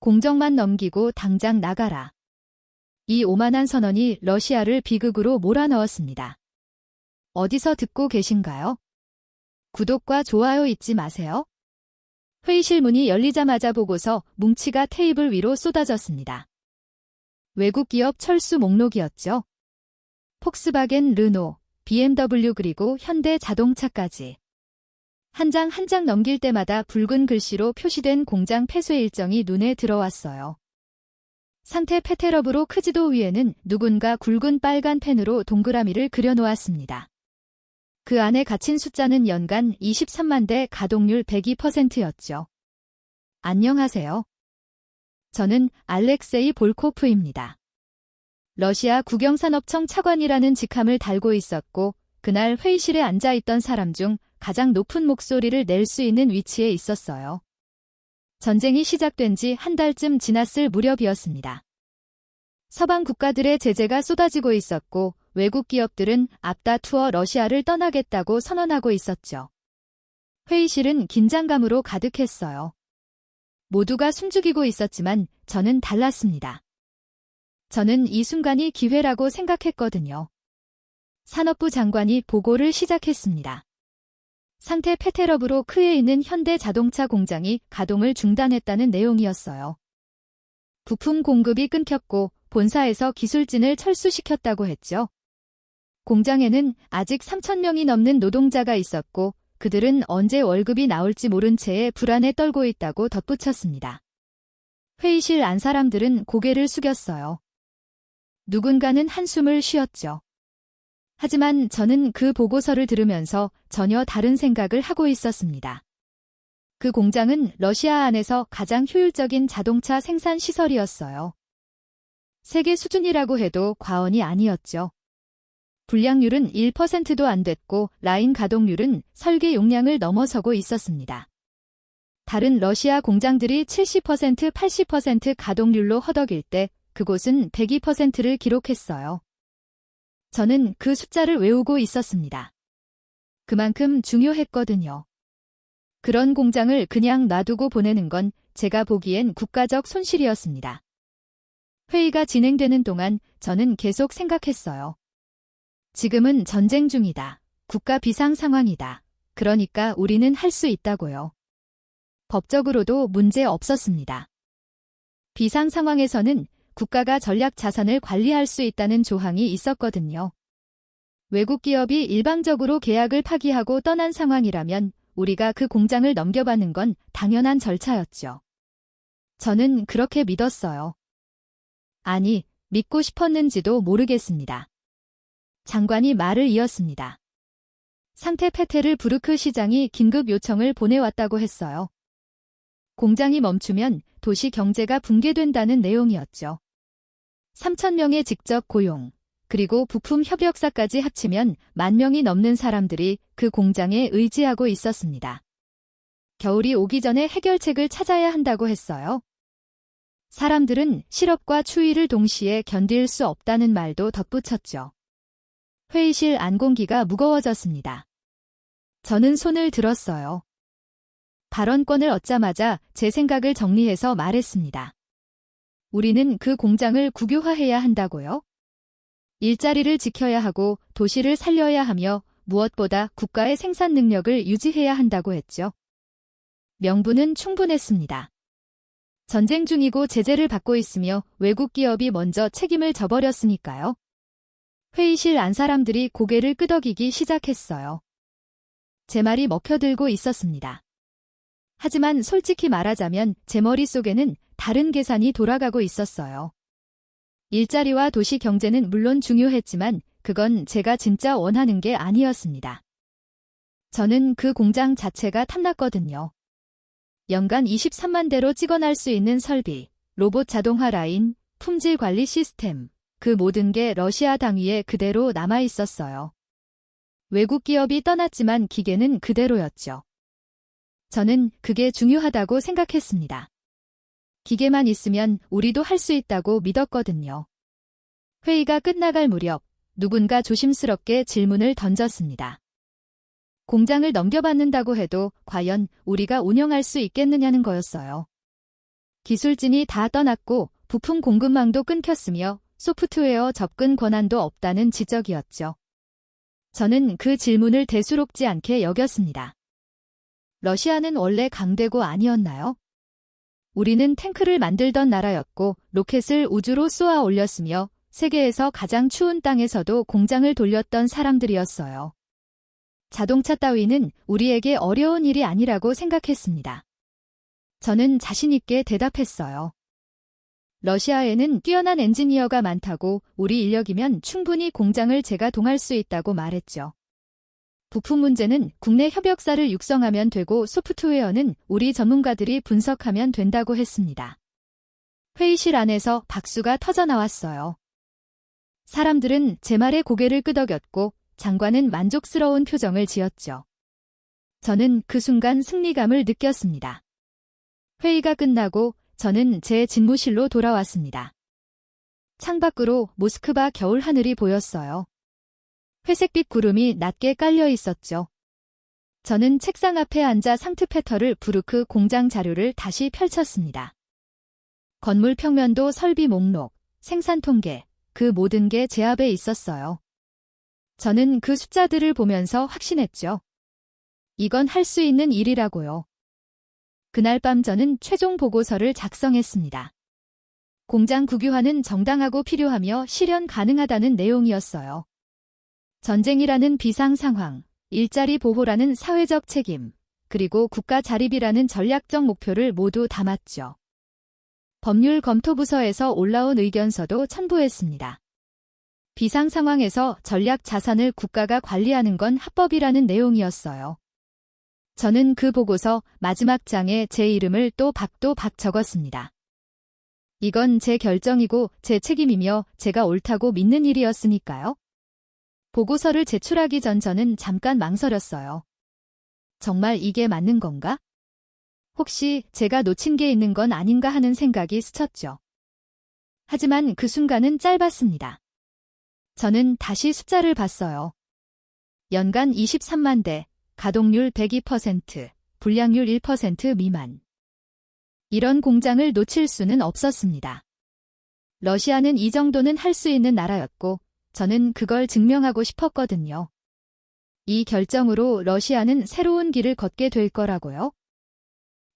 공정만 넘기고 당장 나가라. 이 오만한 선언이 러시아를 비극으로 몰아넣었습니다. 어디서 듣고 계신가요? 구독과 좋아요 잊지 마세요. 회의실 문이 열리자마자 보고서 뭉치가 테이블 위로 쏟아졌습니다. 외국 기업 철수 목록이었죠. 폭스바겐, 르노, BMW 그리고 현대 자동차까지. 한 장 한 장 넘길 때마다 붉은 글씨로 표시된 공장 폐쇄 일정이 눈에 들어왔어요. 상태페테르부르크 지도 위에는 누군가 굵은 빨간 펜으로 동그라미를 그려놓았습니다. 그 안에 갇힌 숫자는 연간 23만 대, 가동률 102%였죠. 안녕하세요. 저는 알렉세이 볼코프입니다. 러시아 국영산업청 차관이라는 직함을 달고 있었고 그날 회의실에 앉아있던 사람 중 가장 높은 목소리를 낼 수 있는 위치에 있었어요. 전쟁이 시작된 지 한 달쯤 지났을 무렵이었습니다. 서방 국가들의 제재가 쏟아지고 있었고 외국 기업들은 앞다투어 러시아를 떠나겠다고 선언하고 있었죠. 회의실은 긴장감으로 가득했어요. 모두가 숨죽이고 있었지만 저는 달랐습니다. 저는 이 순간이 기회라고 생각했거든요. 산업부 장관이 보고를 시작했습니다. 상태페테르부르크에 있는 현대 자동차 공장이 가동을 중단했다는 내용이었어요. 부품 공급이 끊겼고 본사에서 기술진을 철수시켰다고 했죠. 공장에는 아직 3,000명이 넘는 노동자가 있었고 그들은 언제 월급이 나올지 모른 채에 불안에 떨고 있다고 덧붙였습니다. 회의실 안 사람들은 고개를 숙였어요. 누군가는 한숨을 쉬었죠. 하지만 저는 그 보고서를 들으면서 전혀 다른 생각을 하고 있었습니다. 그 공장은 러시아 안에서 가장 효율적인 자동차 생산 시설이었어요. 세계 수준이라고 해도 과언이 아니었죠. 불량률은 1%도 안 됐고 라인 가동률은 설계 용량을 넘어서고 있었습니다. 다른 러시아 공장들이 70%, 80% 가동률로 허덕일 때 그곳은 102%를 기록했어요. 저는 그 숫자를 외우고 있었습니다. 그만큼 중요했거든요. 그런 공장을 그냥 놔두고 보내는 건 제가 보기엔 국가적 손실이었습니다. 회의가 진행되는 동안 저는 계속 생각했어요. 지금은 전쟁 중이다. 국가 비상 상황이다. 그러니까 우리는 할 수 있다고요. 법적으로도 문제 없었습니다. 비상 상황에서는 국가가 전략 자산을 관리할 수 있다는 조항이 있었거든요. 외국 기업이 일방적으로 계약을 파기하고 떠난 상황이라면 우리가 그 공장을 넘겨받는 건 당연한 절차였죠. 저는 그렇게 믿었어요. 아니, 믿고 싶었는지도 모르겠습니다. 장관이 말을 이었습니다. 상태페테르부르크 시장이 긴급 요청을 보내왔다고 했어요. 공장이 멈추면 도시 경제가 붕괴된다는 내용이었죠. 3,000명의 직접 고용, 그리고 부품 협력사까지 합치면 10,000명이 넘는 사람들이 그 공장에 의지하고 있었습니다. 겨울이 오기 전에 해결책을 찾아야 한다고 했어요. 사람들은 실업과 추위를 동시에 견딜 수 없다는 말도 덧붙였죠. 회의실 안 공기가 무거워졌습니다. 저는 손을 들었어요. 발언권을 얻자마자 제 생각을 정리해서 말했습니다. 우리는 그 공장을 국유화해야 한다고요? 일자리를 지켜야 하고 도시를 살려야 하며 무엇보다 국가의 생산 능력을 유지해야 한다고 했죠. 명분은 충분했습니다. 전쟁 중이고 제재를 받고 있으며 외국 기업이 먼저 책임을 져버렸으니까요. 회의실 안 사람들이 고개를 끄덕이기 시작했어요. 제 말이 먹혀들고 있었습니다. 하지만 솔직히 말하자면 제 머릿속에는 다른 계산이 돌아가고 있었어요. 일자리와 도시 경제는 물론 중요했지만 그건 제가 진짜 원하는 게 아니었습니다. 저는 그 공장 자체가 탐났거든요. 연간 23만 대로 찍어날 수 있는 설비, 로봇 자동화 라인, 품질 관리 시스템, 그 모든 게 러시아 당위에 그대로 남아 있었어요. 외국 기업이 떠났지만 기계는 그대로였죠. 저는 그게 중요하다고 생각했습니다. 기계만 있으면 우리도 할 수 있다고 믿었거든요. 회의가 끝나갈 무렵 누군가 조심스럽게 질문을 던졌습니다. 공장을 넘겨받는다고 해도 과연 우리가 운영할 수 있겠느냐는 거였어요. 기술진이 다 떠났고 부품 공급망도 끊겼으며 소프트웨어 접근 권한도 없다는 지적이었죠. 저는 그 질문을 대수롭지 않게 여겼습니다. 러시아는 원래 강대국 아니었나요? 우리는 탱크를 만들던 나라였고 로켓을 우주로 쏘아 올렸으며 세계에서 가장 추운 땅에서도 공장을 돌렸던 사람들이었어요. 자동차 따위는 우리에게 어려운 일이 아니라고 생각했습니다. 저는 자신 있게 대답했어요. 러시아에는 뛰어난 엔지니어가 많다고 우리 인력이면 충분히 공장을 재가동할 수 있다고 말했죠. 부품 문제는 국내 협력사를 육성하면 되고 소프트웨어는 우리 전문가들이 분석하면 된다고 했습니다. 회의실 안에서 박수가 터져 나왔어요. 사람들은 제 말에 고개를 끄덕였고 장관은 만족스러운 표정을 지었죠. 저는 그 순간 승리감을 느꼈습니다. 회의가 끝나고 저는 제 집무실로 돌아왔습니다. 창밖으로 모스크바 겨울 하늘이 보였어요. 회색빛 구름이 낮게 깔려 있었죠. 저는 책상 앞에 앉아 상트페터를 부르크 공장 자료를 다시 펼쳤습니다. 건물 평면도 설비 목록, 생산 통계, 그 모든 게 제 앞에 있었어요. 저는 그 숫자들을 보면서 확신했죠. 이건 할 수 있는 일이라고요. 그날 밤 저는 최종 보고서를 작성했습니다. 공장 국유화는 정당하고 필요하며 실현 가능하다는 내용이었어요. 전쟁이라는 비상 상황, 일자리 보호라는 사회적 책임, 그리고 국가 자립이라는 전략적 목표를 모두 담았죠. 법률 검토부서에서 올라온 의견서도 첨부했습니다. 비상 상황에서 전략 자산을 국가가 관리하는 건 합법이라는 내용이었어요. 저는 그 보고서 마지막 장에 제 이름을 또 박 적었습니다. 이건 제 결정이고 제 책임이며 제가 옳다고 믿는 일이었으니까요. 보고서를 제출하기 전 저는 잠깐 망설였어요. 정말 이게 맞는 건가? 혹시 제가 놓친 게 있는 건 아닌가 하는 생각이 스쳤죠. 하지만 그 순간은 짧았습니다. 저는 다시 숫자를 봤어요. 연간 23만 대, 가동률 102%, 불량률 1% 미만. 이런 공장을 놓칠 수는 없었습니다. 러시아는 이 정도는 할 수 있는 나라였고 저는 그걸 증명하고 싶었거든요. 이 결정으로 러시아는 새로운 길을 걷게 될 거라고요.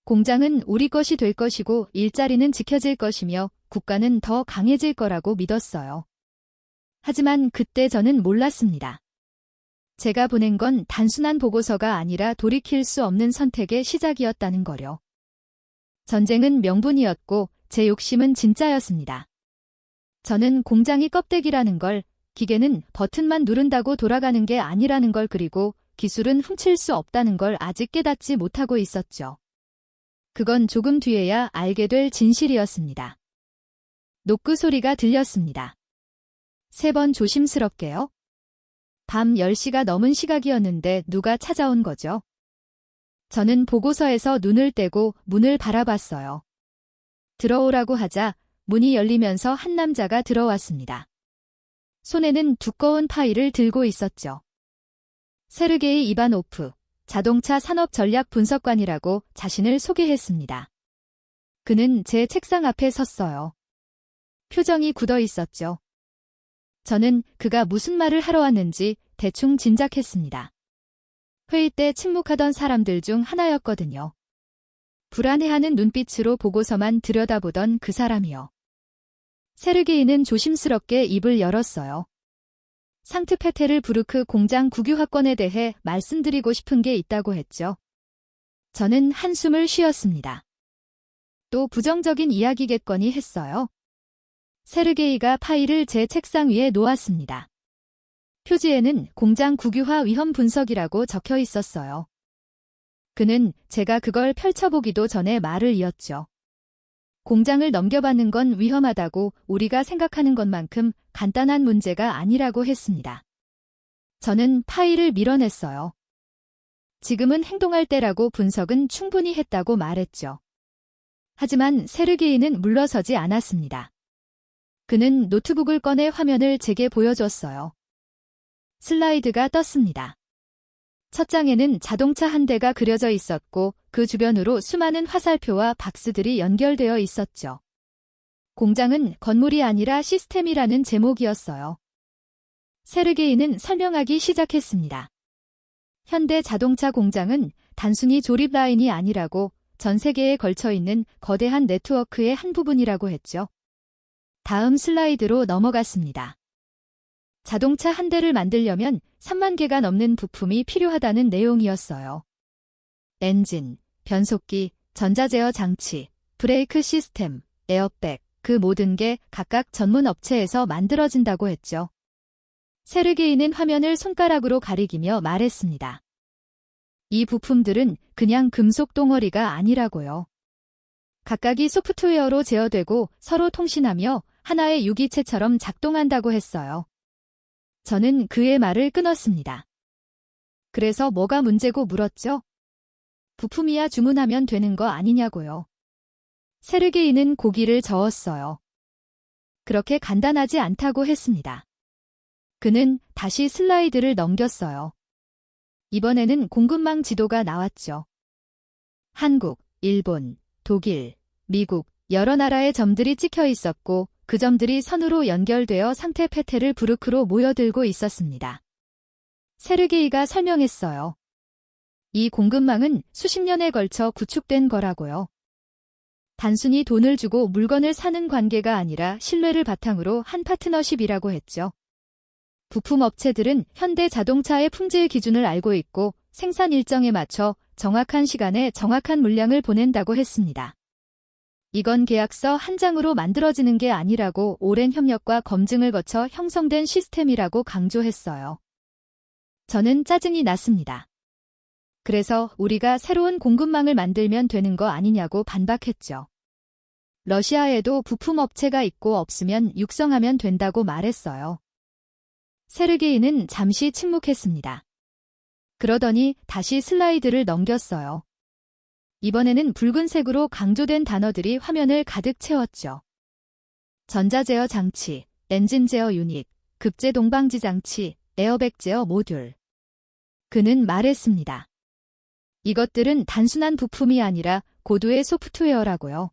공장은 우리 것이 될 것이고 일자리는 지켜질 것이며 국가는 더 강해질 거라고 믿었어요. 하지만 그때 저는 몰랐습니다. 제가 보낸 건 단순한 보고서가 아니라 돌이킬 수 없는 선택의 시작이었다는 거요. 전쟁은 명분이었고 제 욕심은 진짜였습니다. 저는 공장이 껍데기라는 걸, 기계는 버튼만 누른다고 돌아가는 게 아니라는 걸 그리고 기술은 훔칠 수 없다는 걸 아직 깨닫지 못하고 있었죠. 그건 조금 뒤에야 알게 될 진실이었습니다. 노크 소리가 들렸습니다. 3번 조심스럽게요. 밤 10시가 넘은 시각이었는데 누가 찾아온 거죠? 저는 보고서에서 눈을 떼고 문을 바라봤어요. 들어오라고 하자 문이 열리면서 한 남자가 들어왔습니다. 손에는 두꺼운 파일을 들고 있었죠. 세르게이 이바노프, 자동차 산업 전략 분석관이라고 자신을 소개했습니다. 그는 제 책상 앞에 섰어요. 표정이 굳어 있었죠. 저는 그가 무슨 말을 하러 왔는지 대충 짐작했습니다. 회의 때 침묵하던 사람들 중 하나였거든요. 불안해하는 눈빛으로 보고서만 들여다보던 그 사람이요. 세르게이는 조심스럽게 입을 열었어요. 상트페테르부르크 공장 국유화권에 대해 말씀드리고 싶은 게 있다고 했죠. 저는 한숨을 쉬었습니다. 또 부정적인 이야기겠거니 했어요. 세르게이가 파일을 제 책상 위에 놓았습니다. 표지에는 공장 국유화 위험 분석이라고 적혀 있었어요. 그는 제가 그걸 펼쳐보기도 전에 말을 이었죠. 공장을 넘겨받는 건 위험하다고 우리가 생각하는 것만큼 간단한 문제가 아니라고 했습니다. 저는 파일을 밀어냈어요. 지금은 행동할 때라고 분석은 충분히 했다고 말했죠. 하지만 세르게이는 물러서지 않았습니다. 그는 노트북을 꺼내 화면을 제게 보여줬어요. 슬라이드가 떴습니다. 첫 장에는 자동차 한 대가 그려져 있었고 그 주변으로 수많은 화살표와 박스들이 연결되어 있었죠. 공장은 건물이 아니라 시스템이라는 제목이었어요. 세르게이는 설명하기 시작했습니다. 현대 자동차 공장은 단순히 조립 라인이 아니라고 전 세계에 걸쳐 있는 거대한 네트워크의 한 부분이라고 했죠. 다음 슬라이드로 넘어갔습니다. 자동차 한 대를 만들려면 3만 개가 넘는 부품이 필요하다는 내용이었어요. 엔진, 변속기, 전자제어 장치, 브레이크 시스템, 에어백, 그 모든 게 각각 전문 업체에서 만들어진다고 했죠. 세르게이는 화면을 손가락으로 가리키며 말했습니다. 이 부품들은 그냥 금속 덩어리가 아니라고요. 각각이 소프트웨어로 제어되고 서로 통신하며 하나의 유기체처럼 작동한다고 했어요. 저는 그의 말을 끊었습니다. 그래서 뭐가 문제고 물었죠? 부품이야 주문하면 되는 거 아니냐고요. 세르게이는 고기를 저었어요. 그렇게 간단하지 않다고 했습니다. 그는 다시 슬라이드를 넘겼어요. 이번에는 공급망 지도가 나왔죠. 한국, 일본, 독일, 미국, 여러 나라의 점들이 찍혀 있었고 그 점들이 선으로 연결되어 상태 패트를 부르크로 모여들고 있었습니다. 세르게이가 설명했어요. 이 공급망은 수십 년에 걸쳐 구축된 거라고요. 단순히 돈을 주고 물건을 사는 관계가 아니라 신뢰를 바탕으로 한 파트너십이라고 했죠. 부품 업체들은 현대 자동차의 품질 기준을 알고 있고 생산 일정에 맞춰 정확한 시간에 정확한 물량을 보낸다고 했습니다. 이건 계약서 한 장으로 만들어지는 게 아니라고 오랜 협력과 검증을 거쳐 형성된 시스템이라고 강조했어요. 저는 짜증이 났습니다. 그래서 우리가 새로운 공급망을 만들면 되는 거 아니냐고 반박했죠. 러시아에도 부품 업체가 있고 없으면 육성하면 된다고 말했어요. 세르게이는 잠시 침묵했습니다. 그러더니 다시 슬라이드를 넘겼어요. 이번에는 붉은색으로 강조된 단어들이 화면을 가득 채웠죠. 전자제어 장치, 엔진 제어 유닛, 급제 동방지 장치, 에어백 제어 모듈. 그는 말했습니다. 이것들은 단순한 부품이 아니라 고도의 소프트웨어라고요.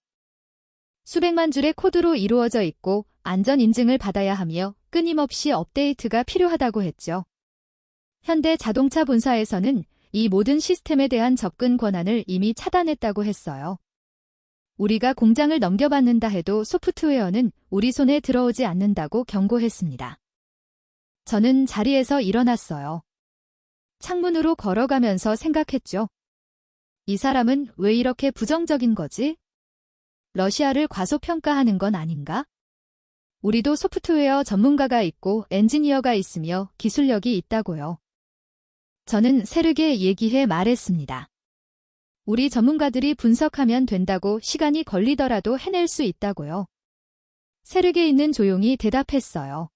수백만 줄의 코드로 이루어져 있고 안전 인증을 받아야 하며 끊임없이 업데이트가 필요하다고 했죠. 현대 자동차 본사에서는 이 모든 시스템에 대한 접근 권한을 이미 차단했다고 했어요. 우리가 공장을 넘겨받는다 해도 소프트웨어는 우리 손에 들어오지 않는다고 경고했습니다. 저는 자리에서 일어났어요. 창문으로 걸어가면서 생각했죠. 이 사람은 왜 이렇게 부정적인 거지? 러시아를 과소평가하는 건 아닌가? 우리도 소프트웨어 전문가가 있고 엔지니어가 있으며 기술력이 있다고요. 저는 세르게 얘기해 말했습니다. 우리 전문가들이 분석하면 된다고 시간이 걸리더라도 해낼 수 있다고요. 세르게이는 조용히 대답했어요.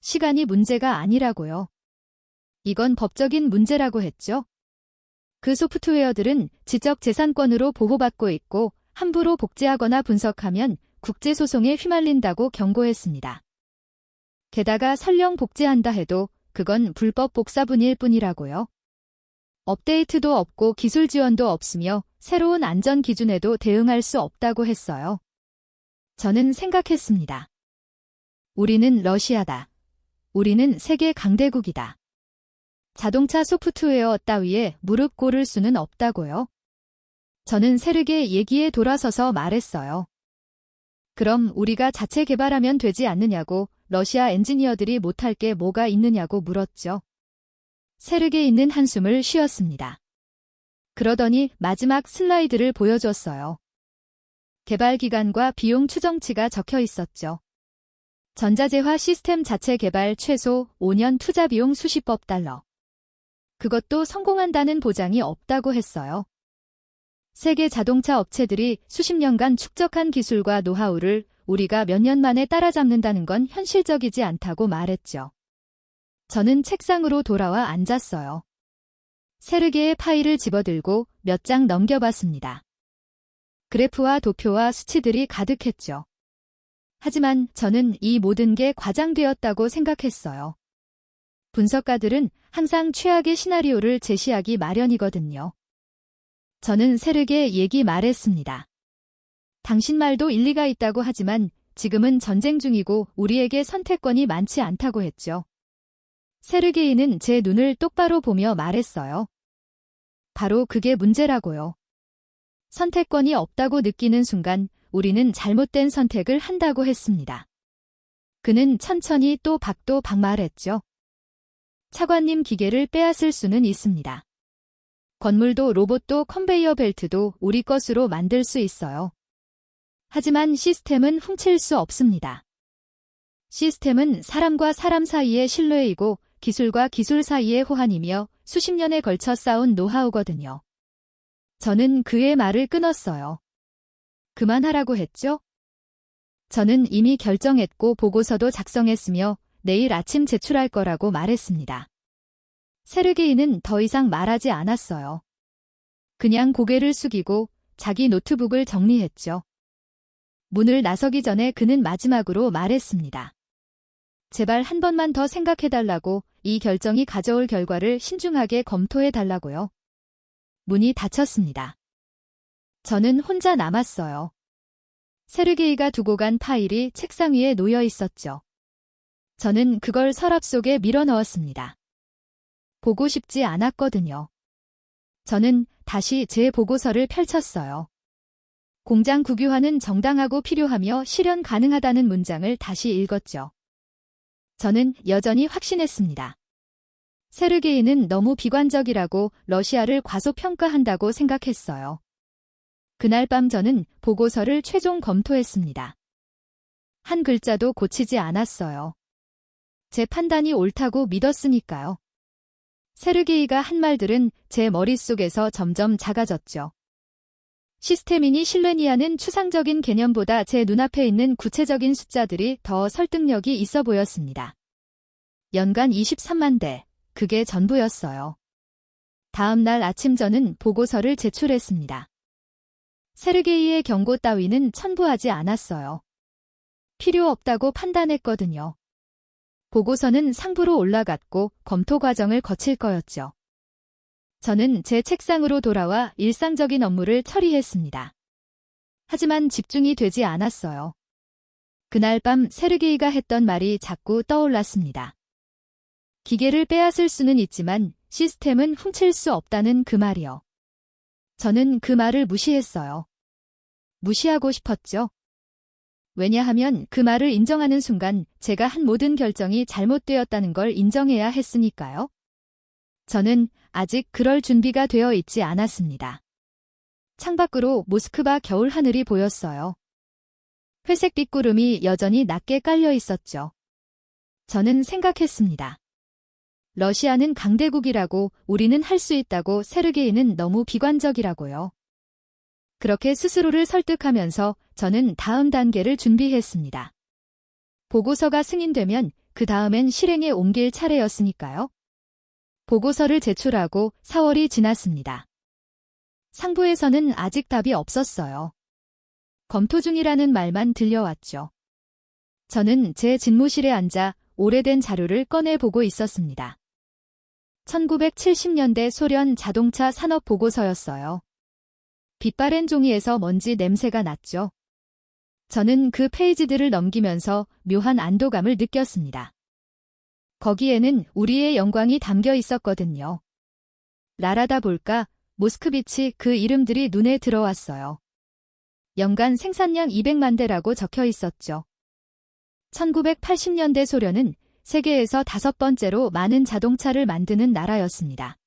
시간이 문제가 아니라고요. 이건 법적인 문제라고 했죠. 그 소프트웨어들은 지적재산권으로 보호받고 있고 함부로 복제하거나 분석하면 국제소송에 휘말린다고 경고했습니다. 게다가 설령 복제한다 해도 그건 불법 복사분일 뿐이라고요. 업데이트도 없고 기술 지원도 없으며 새로운 안전 기준에도 대응할 수 없다고 했어요. 저는 생각했습니다. 우리는 러시아다. 우리는 세계 강대국이다. 자동차 소프트웨어 따위에 무릎 꿇을 수는 없다고요. 저는 세르게 얘기에 돌아서서 말했어요. 그럼 우리가 자체 개발하면 되지 않느냐고 러시아 엔지니어들이 못할 게 뭐가 있느냐고 물었죠. 세르게이는 한숨을 쉬었습니다. 그러더니 마지막 슬라이드를 보여줬어요. 개발 기간과 비용 추정치가 적혀 있었죠. 전자재화 시스템 자체 개발 최소 5년 투자 비용 수십억 달러. 그것도 성공한다는 보장이 없다고 했어요. 세계 자동차 업체들이 수십 년간 축적한 기술과 노하우를 우리가 몇 년 만에 따라잡는다는 건 현실적이지 않다고 말했죠. 저는 책상으로 돌아와 앉았어요. 세르게의 파일을 집어들고 몇 장 넘겨봤습니다. 그래프와 도표와 수치들이 가득했죠. 하지만 저는 이 모든 게 과장되었다고 생각했어요. 분석가들은 항상 최악의 시나리오를 제시하기 마련이거든요. 저는 세르게 얘기 말했습니다. 당신 말도 일리가 있다고 하지만 지금은 전쟁 중이고 우리에게 선택권이 많지 않다고 했죠. 세르게이는 제 눈을 똑바로 보며 말했어요. 바로 그게 문제라고요. 선택권이 없다고 느끼는 순간 우리는 잘못된 선택을 한다고 했습니다. 그는 천천히 또 박말했죠. 차관님, 기계를 빼앗을 수는 있습니다. 건물도 로봇도 컨베이어 벨트도 우리 것으로 만들 수 있어요. 하지만 시스템은 훔칠 수 없습니다. 시스템은 사람과 사람 사이의 신뢰이고 기술과 기술 사이의 호환이며 수십 년에 걸쳐 쌓은 노하우거든요. 저는 그의 말을 끊었어요. 그만하라고 했죠? 저는 이미 결정했고 보고서도 작성했으며 내일 아침 제출할 거라고 말했습니다. 세르게이는 더 이상 말하지 않았어요. 그냥 고개를 숙이고 자기 노트북을 정리했죠. 문을 나서기 전에 그는 마지막으로 말했습니다. 제발 한 번만 더 생각해달라고, 이 결정이 가져올 결과를 신중하게 검토해달라고요. 문이 닫혔습니다. 저는 혼자 남았어요. 세르게이가 두고 간 파일이 책상 위에 놓여 있었죠. 저는 그걸 서랍 속에 밀어 넣었습니다. 보고 싶지 않았거든요. 저는 다시 제 보고서를 펼쳤어요. 공장 국유화는 정당하고 필요하며 실현 가능하다는 문장을 다시 읽었죠. 저는 여전히 확신했습니다. 세르게이는 너무 비관적이라고, 러시아를 과소평가한다고 생각했어요. 그날 밤 저는 보고서를 최종 검토했습니다. 한 글자도 고치지 않았어요. 제 판단이 옳다고 믿었으니까요. 세르게이가 한 말들은 제 머릿속에서 점점 작아졌죠. 시스템이니 실내니아는 추상적인 개념보다 제 눈앞에 있는 구체적인 숫자들이 더 설득력이 있어 보였습니다. 연간 23만 대, 그게 전부였어요. 다음 날 아침 저는 보고서를 제출했습니다. 세르게이의 경고 따위는 첨부하지 않았어요. 필요 없다고 판단했거든요. 보고서는 상부로 올라갔고 검토 과정을 거칠 거였죠. 저는 제 책상으로 돌아와 일상적인 업무를 처리했습니다. 하지만 집중이 되지 않았어요. 그날 밤 세르게이가 했던 말이 자꾸 떠올랐습니다. 기계를 빼앗을 수는 있지만 시스템은 훔칠 수 없다는 그 말이요. 저는 그 말을 무시했어요. 무시하고 싶었죠. 왜냐하면 그 말을 인정하는 순간 제가 한 모든 결정이 잘못되었다는 걸 인정해야 했으니까요. 저는 아직 그럴 준비가 되어 있지 않았습니다. 창밖으로 모스크바 겨울 하늘이 보였어요. 회색빛 구름이 여전히 낮게 깔려 있었죠. 저는 생각했습니다. 러시아는 강대국이라고, 우리는 할 수 있다고, 세르게이는 너무 비관적이라고요. 그렇게 스스로를 설득하면서 저는 다음 단계를 준비했습니다. 보고서가 승인되면 그 다음엔 실행에 옮길 차례였으니까요. 보고서를 제출하고 4월이 지났습니다. 상부에서는 아직 답이 없었어요. 검토 중이라는 말만 들려왔죠. 저는 제 집무실에 앉아 오래된 자료를 꺼내보고 있었습니다. 1970년대 소련 자동차 산업 보고서였어요. 빛바랜 종이에서 먼지 냄새가 났죠. 저는 그 페이지들을 넘기면서 묘한 안도감을 느꼈습니다. 거기에는 우리의 영광이 담겨 있었거든요. 라라다 볼까, 모스크비치, 그 이름들이 눈에 들어왔어요. 연간 생산량 200만 대라고 적혀 있었죠. 1980년대 소련은 세계에서 5번째로 많은 자동차를 만드는 나라였습니다.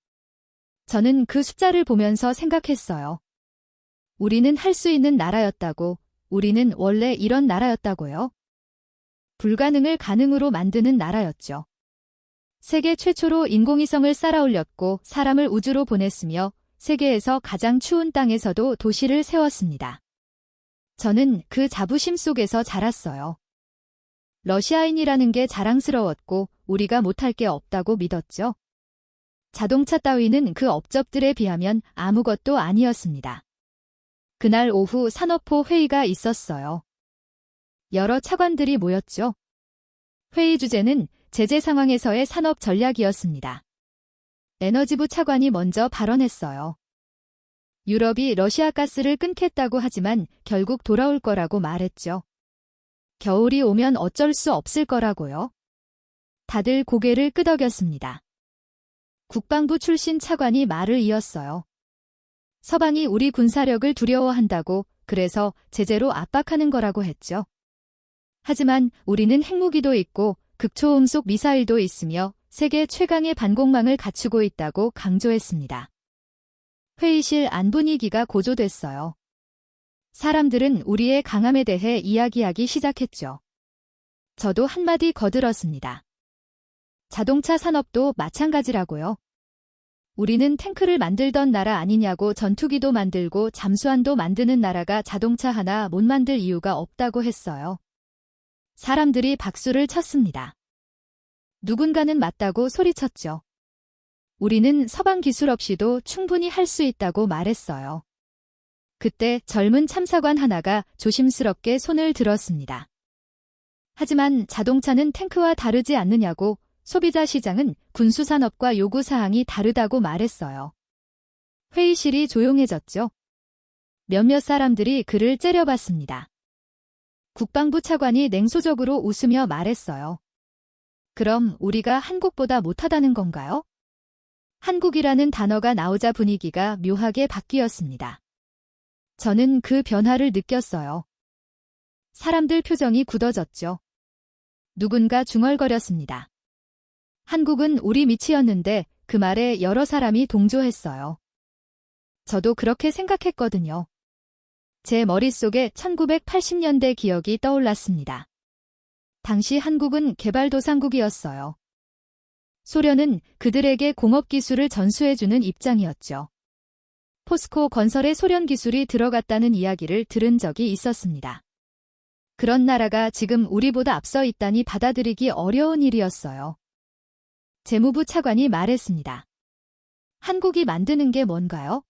저는 그 숫자를 보면서 생각했어요. 우리는 할 수 있는 나라였다고, 우리는 원래 이런 나라였다고요. 불가능을 가능으로 만드는 나라였죠. 세계 최초로 인공위성을 쌀아 올렸고 사람을 우주로 보냈으며 세계에서 가장 추운 땅에서도 도시를 세웠습니다. 저는 그 자부심 속에서 자랐어요. 러시아인이라는 게 자랑스러웠고 우리가 못할 게 없다고 믿었죠. 자동차 따위는 그 업적들에 비하면 아무것도 아니었습니다. 그날 오후 산업호 회의가 있었어요. 여러 차관들이 모였죠. 회의 주제는 제재 상황에서의 산업 전략이었습니다. 에너지부 차관이 먼저 발언했어요. 유럽이 러시아 가스를 끊겠다고 하지만 결국 돌아올 거라고 말했죠. 겨울이 오면 어쩔 수 없을 거라고요. 다들 고개를 끄덕였습니다. 국방부 출신 차관이 말을 이었어요. 서방이 우리 군사력을 두려워한다고 그래서 제재로 압박하는 거라고 했죠. 하지만 우리는 핵무기도 있고 극초음속 미사일도 있으며 세계 최강의 반공망을 갖추고 있다고 강조했습니다. 회의실 안 분위기가 고조됐어요. 사람들은 우리의 강함에 대해 이야기하기 시작했죠. 저도 한마디 거들었습니다. 자동차 산업도 마찬가지라고요. 우리는 탱크를 만들던 나라 아니냐고 전투기도 만들고 잠수함도 만드는 나라가 자동차 하나 못 만들 이유가 없다고 했어요. 사람들이 박수를 쳤습니다. 누군가는 맞다고 소리쳤죠. 우리는 서방 기술 없이도 충분히 할 수 있다고 말했어요. 그때 젊은 참사관 하나가 조심스럽게 손을 들었습니다. 하지만 자동차는 탱크와 다르지 않느냐고 소비자 시장은 군수산업과 요구사항이 다르다고 말했어요. 회의실이 조용해졌죠. 몇몇 사람들이 그를 째려봤습니다. 국방부 차관이 냉소적으로 웃으며 말했어요. 그럼 우리가 한국보다 못하다는 건가요? 한국이라는 단어가 나오자 분위기가 묘하게 바뀌었습니다. 저는 그 변화를 느꼈어요. 사람들 표정이 굳어졌죠. 누군가 중얼거렸습니다. 한국은 우리 밑이었는데 그 말에 여러 사람이 동조했어요. 저도 그렇게 생각했거든요. 제 머릿속에 1980년대 기억이 떠올랐습니다. 당시 한국은 개발도상국이었어요. 소련은 그들에게 공업기술을 전수해주는 입장이었죠. 포스코 건설에 소련 기술이 들어갔다는 이야기를 들은 적이 있었습니다. 그런 나라가 지금 우리보다 앞서 있다니 받아들이기 어려운 일이었어요. 재무부 차관이 말했습니다. 한국이 만드는 게 뭔가요?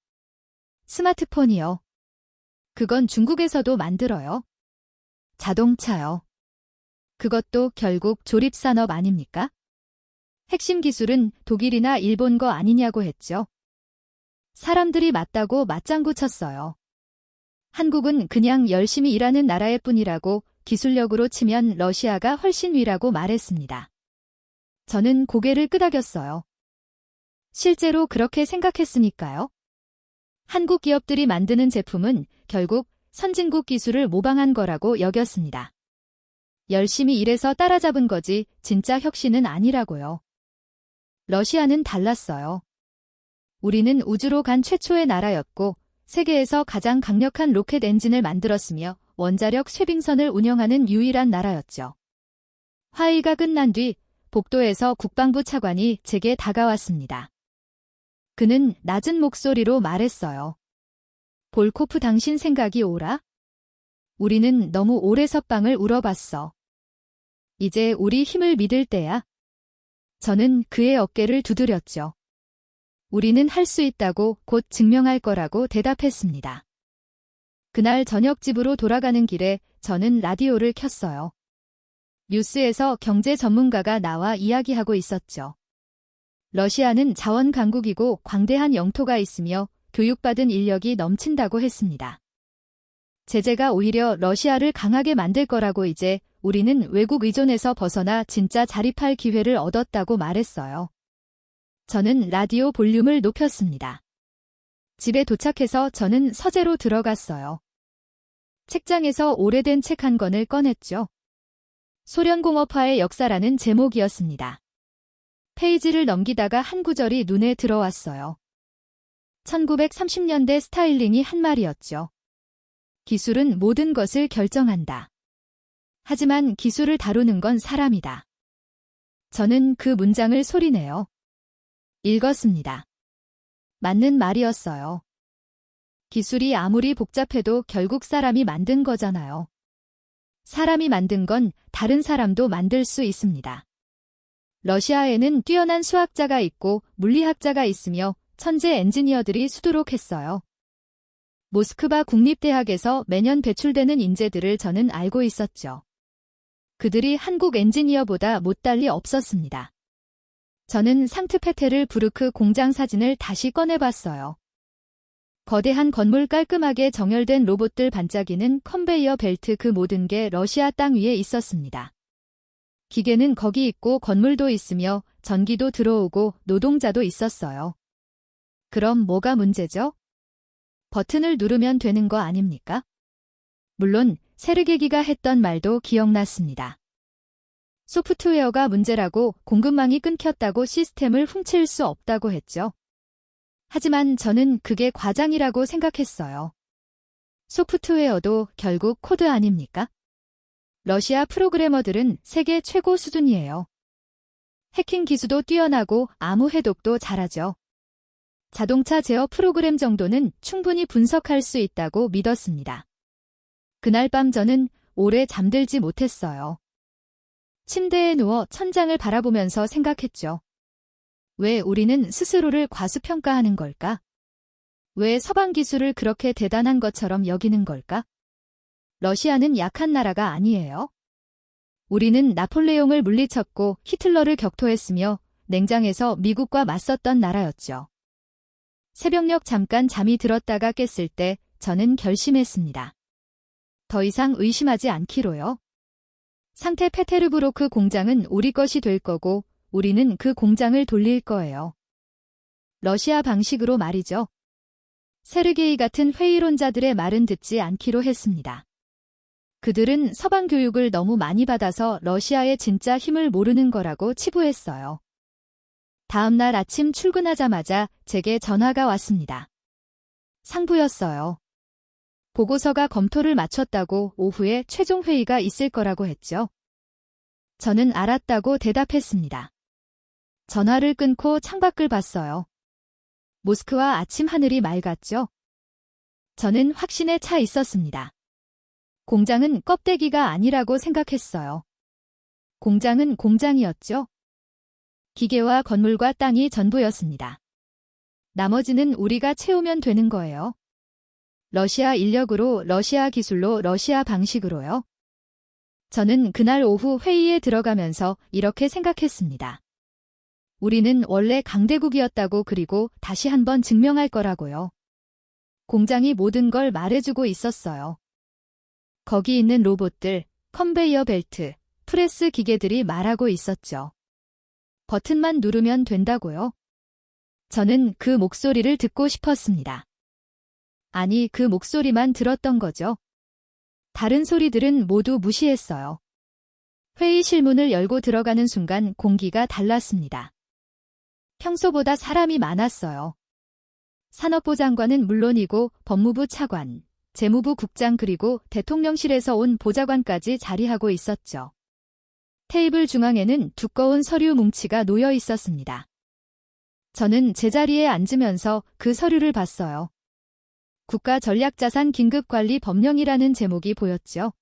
스마트폰이요. 그건 중국에서도 만들어요. 자동차요. 그것도 결국 조립산업 아닙니까? 핵심 기술은 독일이나 일본 거 아니냐고 했죠. 사람들이 맞다고 맞장구 쳤어요. 한국은 그냥 열심히 일하는 나라일 뿐이라고 기술력으로 치면 러시아가 훨씬 위라고 말했습니다. 저는 고개를 끄덕였어요. 실제로 그렇게 생각했으니까요. 한국 기업들이 만드는 제품은 결국 선진국 기술을 모방한 거라고 여겼습니다. 열심히 일해서 따라잡은 거지 진짜 혁신은 아니라고요. 러시아는 달랐어요. 우리는 우주로 간 최초의 나라였고 세계에서 가장 강력한 로켓 엔진을 만들었으며 원자력 쇄빙선을 운영하는 유일한 나라였죠. 화의가 끝난 뒤 복도에서 국방부 차관이 제게 다가왔습니다. 그는 낮은 목소리로 말했어요. 볼코프 당신 생각이 오라? 우리는 너무 오래 석방을 울어봤어. 이제 우리 힘을 믿을 때야. 저는 그의 어깨를 두드렸죠. 우리는 할 수 있다고 곧 증명할 거라고 대답했습니다. 그날 저녁 집으로 돌아가는 길에 저는 라디오를 켰어요. 뉴스에서 경제 전문가가 나와 이야기하고 있었죠. 러시아는 자원 강국이고 광대한 영토가 있으며 교육받은 인력이 넘친다고 했습니다. 제재가 오히려 러시아를 강하게 만들 거라고 이제 우리는 외국 의존에서 벗어나 진짜 자립할 기회를 얻었다고 말했어요. 저는 라디오 볼륨을 높였습니다. 집에 도착해서 저는 서재로 들어갔어요. 책장에서 오래된 책 한 권을 꺼냈죠. 소련공업화의 역사라는 제목이었습니다. 페이지를 넘기다가 한 구절이 눈에 들어왔어요. 1930년대 스타일린이 한 말이었죠. 기술은 모든 것을 결정한다. 하지만 기술을 다루는 건 사람이다. 저는 그 문장을 소리내어 읽었습니다. 맞는 말이었어요. 기술이 아무리 복잡해도 결국 사람이 만든 거잖아요. 사람이 만든 건 다른 사람도 만들 수 있습니다. 러시아에는 뛰어난 수학자가 있고 물리학자가 있으며 천재 엔지니어들이 수두룩했어요. 모스크바 국립대학에서 매년 배출되는 인재들을 저는 알고 있었죠. 그들이 한국 엔지니어보다 못달리 없었습니다. 저는 상트페테르부르크 공장 사진을 다시 꺼내봤어요. 거대한 건물 깔끔하게 정렬된 로봇들 반짝이는 컨베이어 벨트 그 모든 게 러시아 땅 위에 있었습니다. 기계는 거기 있고 건물도 있으며 전기도 들어오고 노동자도 있었어요. 그럼 뭐가 문제죠? 버튼을 누르면 되는 거 아닙니까? 물론 세르게기가 했던 말도 기억났습니다. 소프트웨어가 문제라고 공급망이 끊겼다고 시스템을 훔칠 수 없다고 했죠. 하지만 저는 그게 과장이라고 생각했어요. 소프트웨어도 결국 코드 아닙니까? 러시아 프로그래머들은 세계 최고 수준이에요. 해킹 기술도 뛰어나고 암호 해독도 잘하죠. 자동차 제어 프로그램 정도는 충분히 분석할 수 있다고 믿었습니다. 그날 밤 저는 오래 잠들지 못했어요. 침대에 누워 천장을 바라보면서 생각했죠. 왜 우리는 스스로를 과소평가하는 걸까? 왜 서방 기술을 그렇게 대단한 것처럼 여기는 걸까? 러시아는 약한 나라가 아니에요. 우리는 나폴레옹을 물리쳤고 히틀러를 격토했으며 냉장에서 미국과 맞섰던 나라였죠. 새벽녘 잠깐 잠이 들었다가 깼을 때 저는 결심했습니다. 더 이상 의심하지 않기로요. 상태페테르부르크 공장은 우리 것이 될 거고 우리는 그 공장을 돌릴 거예요. 러시아 방식으로 말이죠. 세르게이 같은 회의론자들의 말은 듣지 않기로 했습니다. 그들은 서방 교육을 너무 많이 받아서 러시아의 진짜 힘을 모르는 거라고 치부했어요. 다음 날 아침 출근하자마자 제게 전화가 왔습니다. 상부였어요. 보고서가 검토를 마쳤다고 오후에 최종 회의가 있을 거라고 했죠. 저는 알았다고 대답했습니다. 전화를 끊고 창밖을 봤어요. 모스크와 아침 하늘이 맑았죠. 저는 확신에 차 있었습니다. 공장은 껍데기가 아니라고 생각했어요. 공장은 공장이었죠. 기계와 건물과 땅이 전부였습니다. 나머지는 우리가 채우면 되는 거예요. 러시아 인력으로, 러시아 기술로, 러시아 방식으로요. 저는 그날 오후 회의에 들어가면서 이렇게 생각했습니다. 우리는 원래 강대국이었다고 그리고 다시 한번 증명할 거라고요. 공장이 모든 걸 말해주고 있었어요. 거기 있는 로봇들, 컨베이어 벨트, 프레스 기계들이 말하고 있었죠. 버튼만 누르면 된다고요. 저는 그 목소리를 듣고 싶었습니다. 아니, 그 목소리만 들었던 거죠. 다른 소리들은 모두 무시했어요. 회의실 문을 열고 들어가는 순간 공기가 달랐습니다. 평소보다 사람이 많았어요. 산업부 장관은 물론이고 법무부 차관, 재무부 국장 그리고 대통령실에서 온 보좌관까지 자리하고 있었죠. 테이블 중앙에는 두꺼운 서류 뭉치가 놓여 있었습니다. 저는 제자리에 앉으면서 그 서류를 봤어요. 국가전략자산 긴급관리 법령이라는 제목이 보였죠.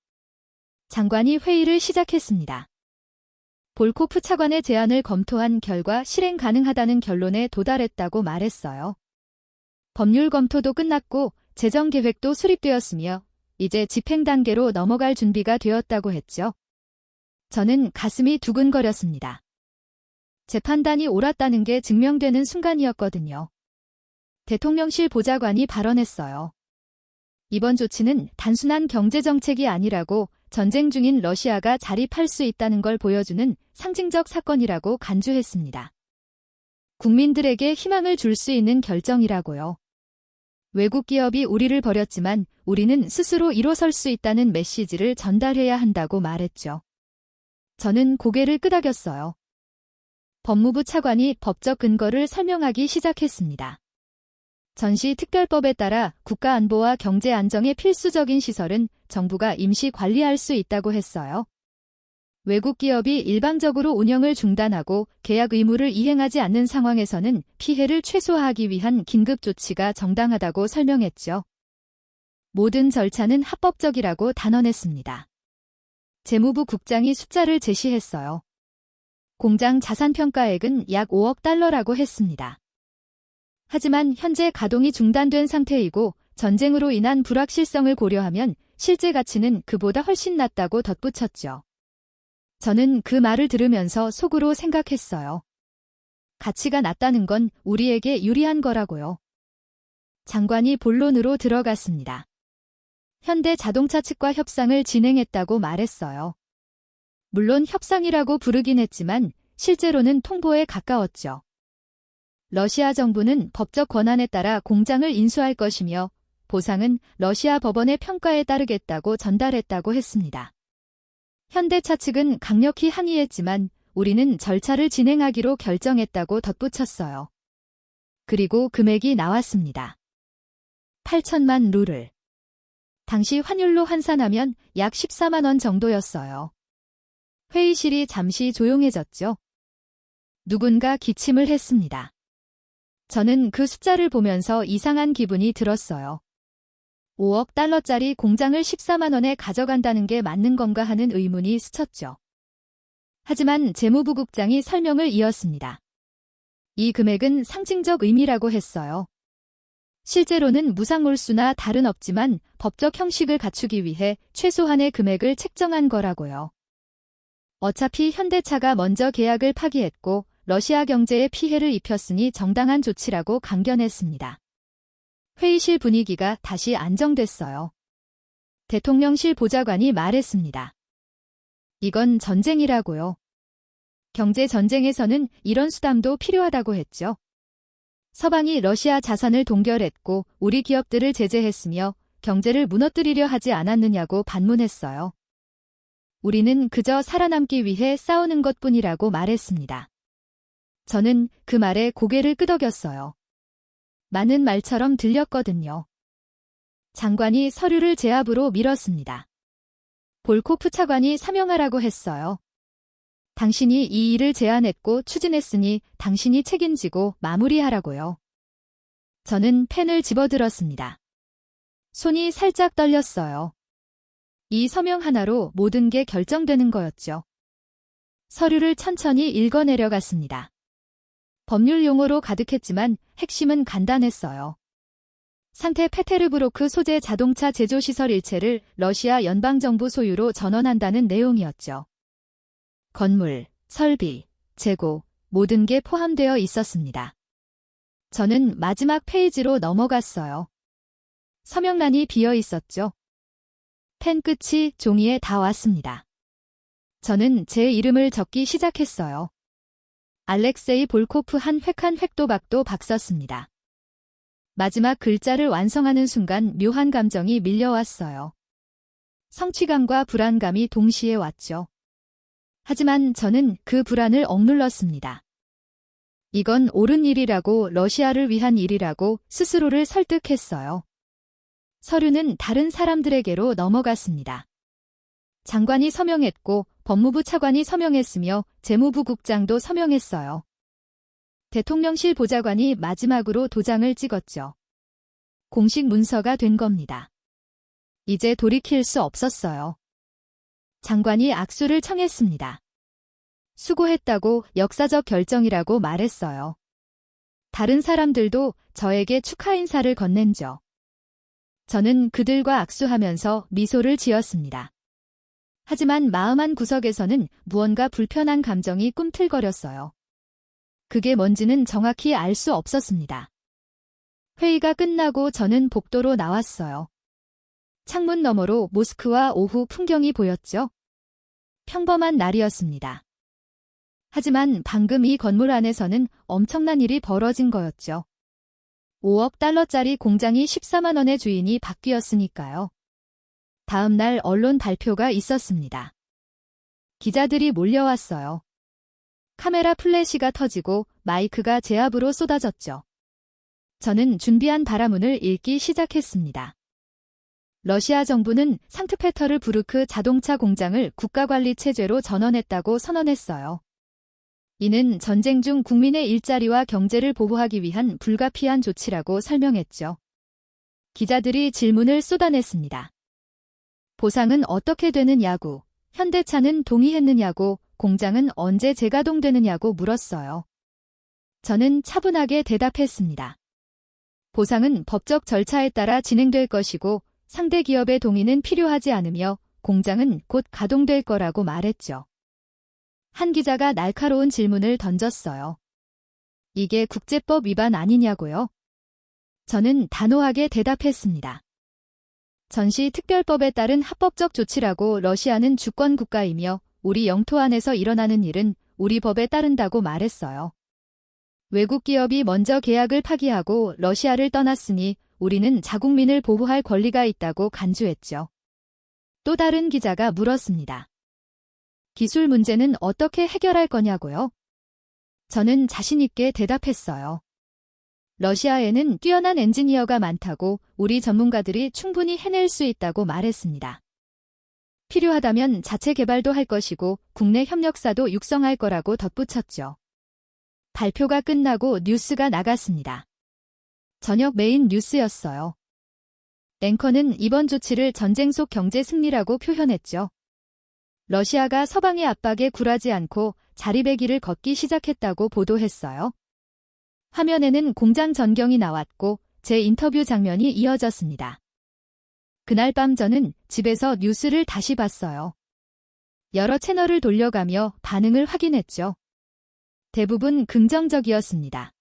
장관이 회의를 시작했습니다. 볼코프 차관의 제안을 검토한 결과 실행 가능하다는 결론에 도달했다고 말했어요. 법률 검토도 끝났고 재정 계획도 수립되었으며 이제 집행 단계로 넘어갈 준비가 되었다고 했죠. 저는 가슴이 두근거렸습니다. 제 판단이 옳았다는 게 증명되는 순간이었거든요. 대통령실 보좌관이 발언했어요. 이번 조치는 단순한 경제정책이 아니라고 전쟁 중인 러시아가 자립할 수 있다는 걸 보여주는 상징적 사건이라고 간주했습니다. 국민들에게 희망을 줄 수 있는 결정이라고요. 외국 기업이 우리를 버렸지만 우리는 스스로 일어설 수 있다는 메시지를 전달해야 한다고 말했죠. 저는 고개를 끄덕였어요. 법무부 차관이 법적 근거를 설명하기 시작했습니다. 전시특별법에 따라 국가안보와 경제안정의 필수적인 시설은 정부가 임시 관리할 수 있다고 했어요. 외국 기업이 일방적으로 운영을 중단하고 계약 의무를 이행하지 않는 상황에서는 피해를 최소화하기 위한 긴급 조치가 정당하다고 설명했죠. 모든 절차는 합법적이라고 단언했습니다. 재무부 국장이 숫자를 제시했어요. 공장 자산평가액은 약 5억 달러라고 했습니다. 하지만 현재 가동이 중단된 상태이고 전쟁으로 인한 불확실성을 고려하면 실제 가치는 그보다 훨씬 낮다고 덧붙였죠. 저는 그 말을 들으면서 속으로 생각했어요. 가치가 낮다는 건 우리에게 유리한 거라고요. 장관이 본론으로 들어갔습니다. 현대 자동차 측과 협상을 진행했다고 말했어요. 물론 협상이라고 부르긴 했지만 실제로는 통보에 가까웠죠. 러시아 정부는 법적 권한에 따라 공장을 인수할 것이며 보상은 러시아 법원의 평가에 따르겠다고 전달했다고 했습니다. 현대차 측은 강력히 항의했지만 우리는 절차를 진행하기로 결정했다고 덧붙였어요. 그리고 금액이 나왔습니다. 8천만 루블. 당시 환율로 환산하면 약 14만 원 정도였어요. 회의실이 잠시 조용해졌죠. 누군가 기침을 했습니다. 저는 그 숫자를 보면서 이상한 기분이 들었어요. 5억 달러짜리 공장을 14만 원에 가져간다는 게 맞는 건가 하는 의문이 스쳤죠. 하지만 재무부 국장이 설명을 이었습니다. 이 금액은 상징적 의미라고 했어요. 실제로는 무상몰수나 다른 없지만 법적 형식을 갖추기 위해 최소한의 금액을 책정한 거라고요. 어차피 현대차가 먼저 계약을 파기했고 러시아 경제에 피해를 입혔으니 정당한 조치라고 강견했습니다. 회의실 분위기가 다시 안정됐어요. 대통령실 보좌관이 말했습니다. 이건 전쟁이라고요. 경제 전쟁에서는 이런 수담도 필요하다고 했죠. 서방이 러시아 자산을 동결했고 우리 기업들을 제재했으며 경제를 무너뜨리려 하지 않았느냐고 반문했어요. 우리는 그저 살아남기 위해 싸우는 것뿐이라고 말했습니다. 저는 그 말에 고개를 끄덕였어요. 많은 말처럼 들렸거든요. 장관이 서류를 제 앞으로 밀었습니다. 볼코프 차관이 사명하라고 했어요. 당신이 이 일을 제안했고 추진했으니 당신이 책임지고 마무리하라고요. 저는 펜을 집어들었습니다. 손이 살짝 떨렸어요. 이 서명 하나로 모든 게 결정되는 거였죠. 서류를 천천히 읽어내려갔습니다. 법률 용어로 가득했지만 핵심은 간단했어요. 상태 페테르부르크 소재 자동차 제조시설 일체를 러시아 연방정부 소유로 전환한다는 내용이었죠. 건물, 설비, 재고, 모든 게 포함되어 있었습니다. 저는 마지막 페이지로 넘어갔어요. 서명란이 비어 있었죠. 펜 끝이 종이에 닿았습니다. 저는 제 이름을 적기 시작했어요. 알렉세이 볼코프 한 획 한 획도 박도 박썼습니다. 마지막 글자를 완성하는 순간 묘한 감정이 밀려왔어요. 성취감과 불안감이 동시에 왔죠. 하지만 저는 그 불안을 억눌렀습니다. 이건 옳은 일이라고 러시아를 위한 일이라고 스스로를 설득했어요. 서류는 다른 사람들에게로 넘어갔습니다. 장관이 서명했고 법무부 차관이 서명했으며 재무부 국장도 서명했어요. 대통령실 보좌관이 마지막으로 도장을 찍었죠. 공식 문서가 된 겁니다. 이제 돌이킬 수 없었어요. 장관이 악수를 청했습니다. 수고했다고 역사적 결정이라고 말했어요. 다른 사람들도 저에게 축하 인사를 건넨죠. 저는 그들과 악수하면서 미소를 지었습니다. 하지만 마음 한 구석에서는 무언가 불편한 감정이 꿈틀거렸어요. 그게 뭔지는 정확히 알 수 없었습니다. 회의가 끝나고 저는 복도로 나왔어요. 창문 너머로 모스크와 오후 풍경이 보였죠. 평범한 날이었습니다. 하지만 방금 이 건물 안에서는 엄청난 일이 벌어진 거였죠. 5억 달러짜리 공장이 14만 원의 주인이 바뀌었으니까요. 다음 날 언론 발표가 있었습니다. 기자들이 몰려왔어요. 카메라 플래시가 터지고 마이크가 제 앞으로 쏟아졌죠. 저는 준비한 발화문을 읽기 시작했습니다. 러시아 정부는 상트페터르부르크 자동차 공장을 국가관리 체제로 전환했다고 선언했어요. 이는 전쟁 중 국민의 일자리와 경제를 보호하기 위한 불가피한 조치라고 설명했죠. 기자들이 질문을 쏟아냈습니다. 보상은 어떻게 되느냐고, 현대차는 동의했느냐고, 공장은 언제 재가동되느냐고 물었어요. 저는 차분하게 대답했습니다. 보상은 법적 절차에 따라 진행될 것이고 상대 기업의 동의는 필요하지 않으며 공장은 곧 가동될 거라고 말했죠. 한 기자가 날카로운 질문을 던졌어요. 이게 국제법 위반 아니냐고요? 저는 단호하게 대답했습니다. 전시특별법에 따른 합법적 조치라고 러시아는 주권 국가이며 우리 영토 안에서 일어나는 일은 우리 법에 따른다고 말했어요. 외국 기업이 먼저 계약을 파기하고 러시아를 떠났으니 우리는 자국민을 보호할 권리가 있다고 간주했죠. 또 다른 기자가 물었습니다. 기술 문제는 어떻게 해결할 거냐고요? 저는 자신 있게 대답했어요. 러시아에는 뛰어난 엔지니어가 많다고 우리 전문가들이 충분히 해낼 수 있다고 말했습니다. 필요하다면 자체 개발도 할 것이고 국내 협력사도 육성할 거라고 덧붙였죠. 발표가 끝나고 뉴스가 나갔습니다. 저녁 메인 뉴스였어요. 앵커는 이번 조치를 전쟁 속 경제 승리라고 표현했죠. 러시아가 서방의 압박에 굴하지 않고 자립의 길을 걷기 시작했다고 보도했어요. 화면에는 공장 전경이 나왔고 제 인터뷰 장면이 이어졌습니다. 그날 밤 저는 집에서 뉴스를 다시 봤어요. 여러 채널을 돌려가며 반응을 확인했죠. 대부분 긍정적이었습니다.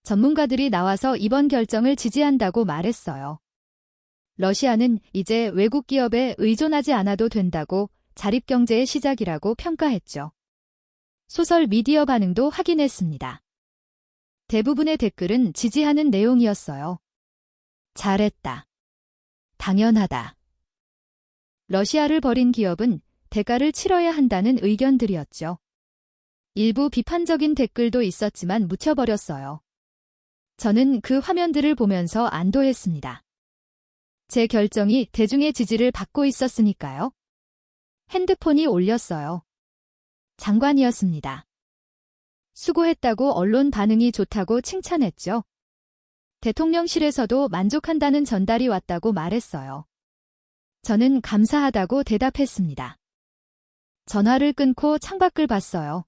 전문가들이 나와서 이번 결정을 지지한다고 말했어요. 러시아는 이제 외국 기업에 의존하지 않아도 된다고 자립경제의 시작이라고 평가했죠. 소설 미디어 반응도 확인했습니다. 대부분의 댓글은 지지하는 내용이었어요. 잘했다. 당연하다. 러시아를 버린 기업은 대가를 치러야 한다는 의견들이었죠. 일부 비판적인 댓글도 있었지만 묻혀버렸어요. 저는 그 화면들을 보면서 안도했습니다. 제 결정이 대중의 지지를 받고 있었으니까요. 핸드폰이 울렸어요. 장관이었습니다. 수고했다고 언론 반응이 좋다고 칭찬했죠. 대통령실에서도 만족한다는 전달이 왔다고 말했어요. 저는 감사하다고 대답했습니다. 전화를 끊고 창밖을 봤어요.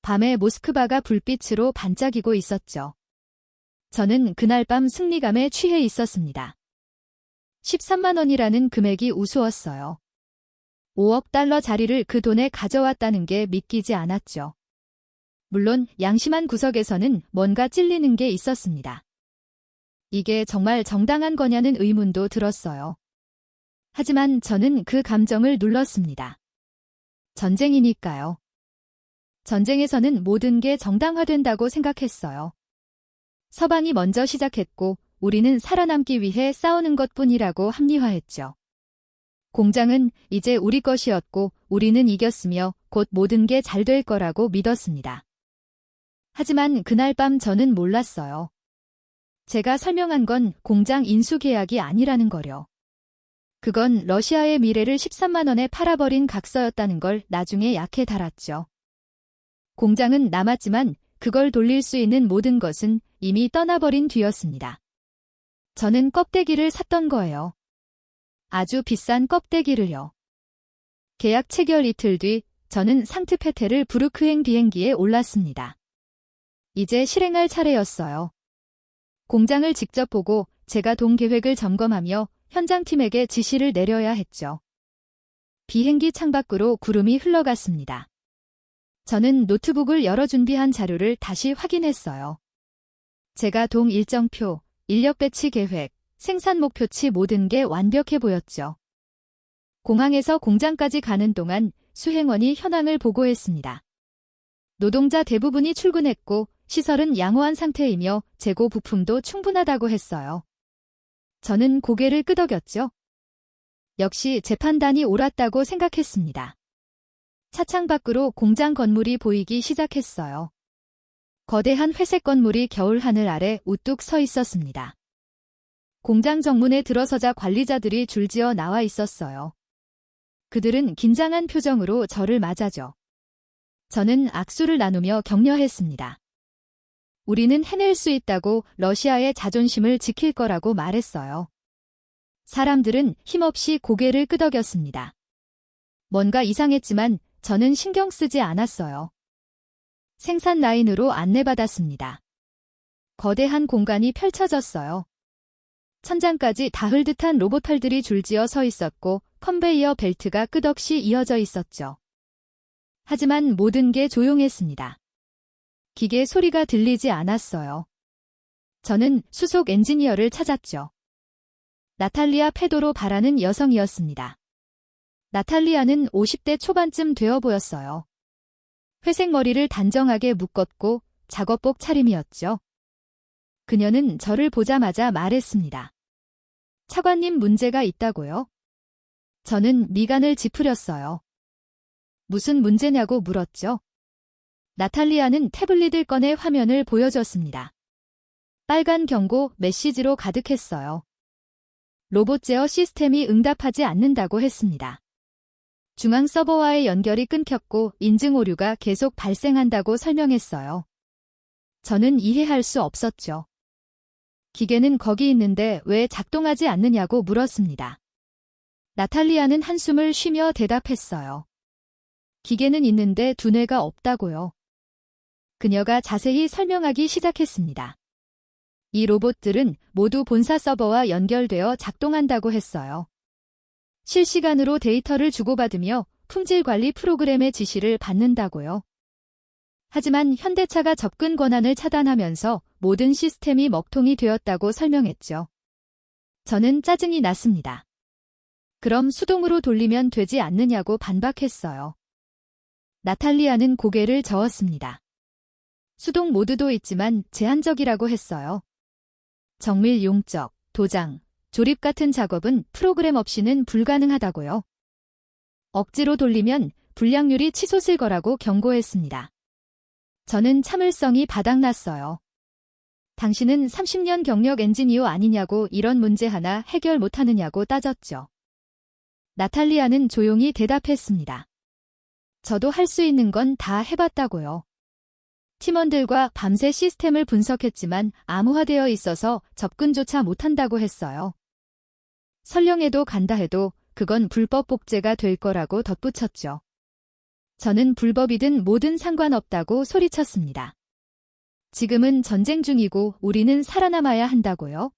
밤에 모스크바가 불빛으로 반짝이고 있었죠. 저는 그날 밤 승리감에 취해 있었습니다. 13만 원이라는 금액이 우스웠어요. 5억 달러 자리를 그 돈에 가져왔다는 게 믿기지 않았죠. 물론 양심한 구석에서는 뭔가 찔리는 게 있었습니다. 이게 정말 정당한 거냐는 의문도 들었어요. 하지만 저는 그 감정을 눌렀습니다. 전쟁이니까요. 전쟁에서는 모든 게 정당화된다고 생각했어요. 서방이 먼저 시작했고 우리는 살아남기 위해 싸우는 것뿐이라고 합리화했죠. 공장은 이제 우리 것이었고 우리는 이겼으며 곧 모든 게 잘 될 거라고 믿었습니다. 하지만 그날 밤 저는 몰랐어요. 제가 설명한 건 공장 인수 계약이 아니라는 거요. 그건 러시아의 미래를 13만 원에 팔아버린 각서였다는 걸 나중에 약해 달았죠. 공장은 남았지만 그걸 돌릴 수 있는 모든 것은 이미 떠나버린 뒤였습니다. 저는 껍데기를 샀던 거예요. 아주 비싼 껍데기를요. 계약 체결 이틀 뒤 저는 상트페테르부르크행 비행기에 올랐습니다. 이제 실행할 차례였어요. 공장을 직접 보고 제가 동 계획을 점검하며 현장팀에게 지시를 내려야 했죠. 비행기 창밖으로 구름이 흘러갔습니다. 저는 노트북을 열어 준비한 자료를 다시 확인했어요. 제가 동 일정표, 인력 배치 계획, 생산 목표치 모든 게 완벽해 보였죠. 공항에서 공장까지 가는 동안 수행원이 현황을 보고했습니다. 노동자 대부분이 출근했고 시설은 양호한 상태이며 재고 부품도 충분하다고 했어요. 저는 고개를 끄덕였죠. 역시 제 판단이 옳았다고 생각했습니다. 차창 밖으로 공장 건물이 보이기 시작했어요. 거대한 회색 건물이 겨울 하늘 아래 우뚝 서 있었습니다. 공장 정문에 들어서자 관리자들이 줄지어 나와 있었어요. 그들은 긴장한 표정으로 저를 맞아줘. 저는 악수를 나누며 격려했습니다. 우리는 해낼 수 있다고 러시아의 자존심을 지킬 거라고 말했어요. 사람들은 힘없이 고개를 끄덕였습니다. 뭔가 이상했지만 저는 신경 쓰지 않았어요. 생산 라인으로 안내받았습니다. 거대한 공간이 펼쳐졌어요. 천장까지 닿을 듯한 로봇팔들이 줄지어 서 있었고 컨베이어 벨트가 끝없이 이어져 있었죠. 하지만 모든 게 조용했습니다. 기계 소리가 들리지 않았어요. 저는 수속 엔지니어를 찾았죠. 나탈리아 페도로바라는 여성이었습니다. 나탈리아는 50대 초반쯤 되어 보였어요. 회색 머리를 단정하게 묶었고 작업복 차림이었죠. 그녀는 저를 보자마자 말했습니다. 차관님, 문제가 있다고요? 저는 미간을 찌푸렸어요. 무슨 문제냐고 물었죠. 나탈리아는 태블릿을 꺼내 화면을 보여줬습니다. 빨간 경고 메시지로 가득했어요. 로봇 제어 시스템이 응답하지 않는다고 했습니다. 중앙 서버와의 연결이 끊겼고 인증 오류가 계속 발생한다고 설명했어요. 저는 이해할 수 없었죠. 기계는 거기 있는데 왜 작동하지 않느냐고 물었습니다. 나탈리아는 한숨을 쉬며 대답했어요. 기계는 있는데 두뇌가 없다고요. 그녀가 자세히 설명하기 시작했습니다. 이 로봇들은 모두 본사 서버와 연결되어 작동한다고 했어요. 실시간으로 데이터를 주고받으며 품질 관리 프로그램의 지시를 받는다고요. 하지만 현대차가 접근 권한을 차단하면서 모든 시스템이 먹통이 되었다고 설명했죠. 저는 짜증이 났습니다. 그럼 수동으로 돌리면 되지 않느냐고 반박했어요. 나탈리아는 고개를 저었습니다. 수동 모드도 있지만 제한적이라고 했어요. 정밀 용적, 도장, 조립 같은 작업은 프로그램 없이는 불가능하다고요. 억지로 돌리면 불량률이 치솟을 거라고 경고했습니다. 저는 참을성이 바닥났어요. 당신은 30년 경력 엔지니어 아니냐고 이런 문제 하나 해결 못하느냐고 따졌죠. 나탈리아는 조용히 대답했습니다. 저도 할 수 있는 건 다 해봤다고요. 팀원들과 밤새 시스템을 분석했지만 암호화되어 있어서 접근조차 못한다고 했어요. 설령해도 간다 해도 그건 불법 복제가 될 거라고 덧붙였죠. 저는 불법이든 뭐든 상관없다고 소리쳤습니다. 지금은 전쟁 중이고 우리는 살아남아야 한다고요?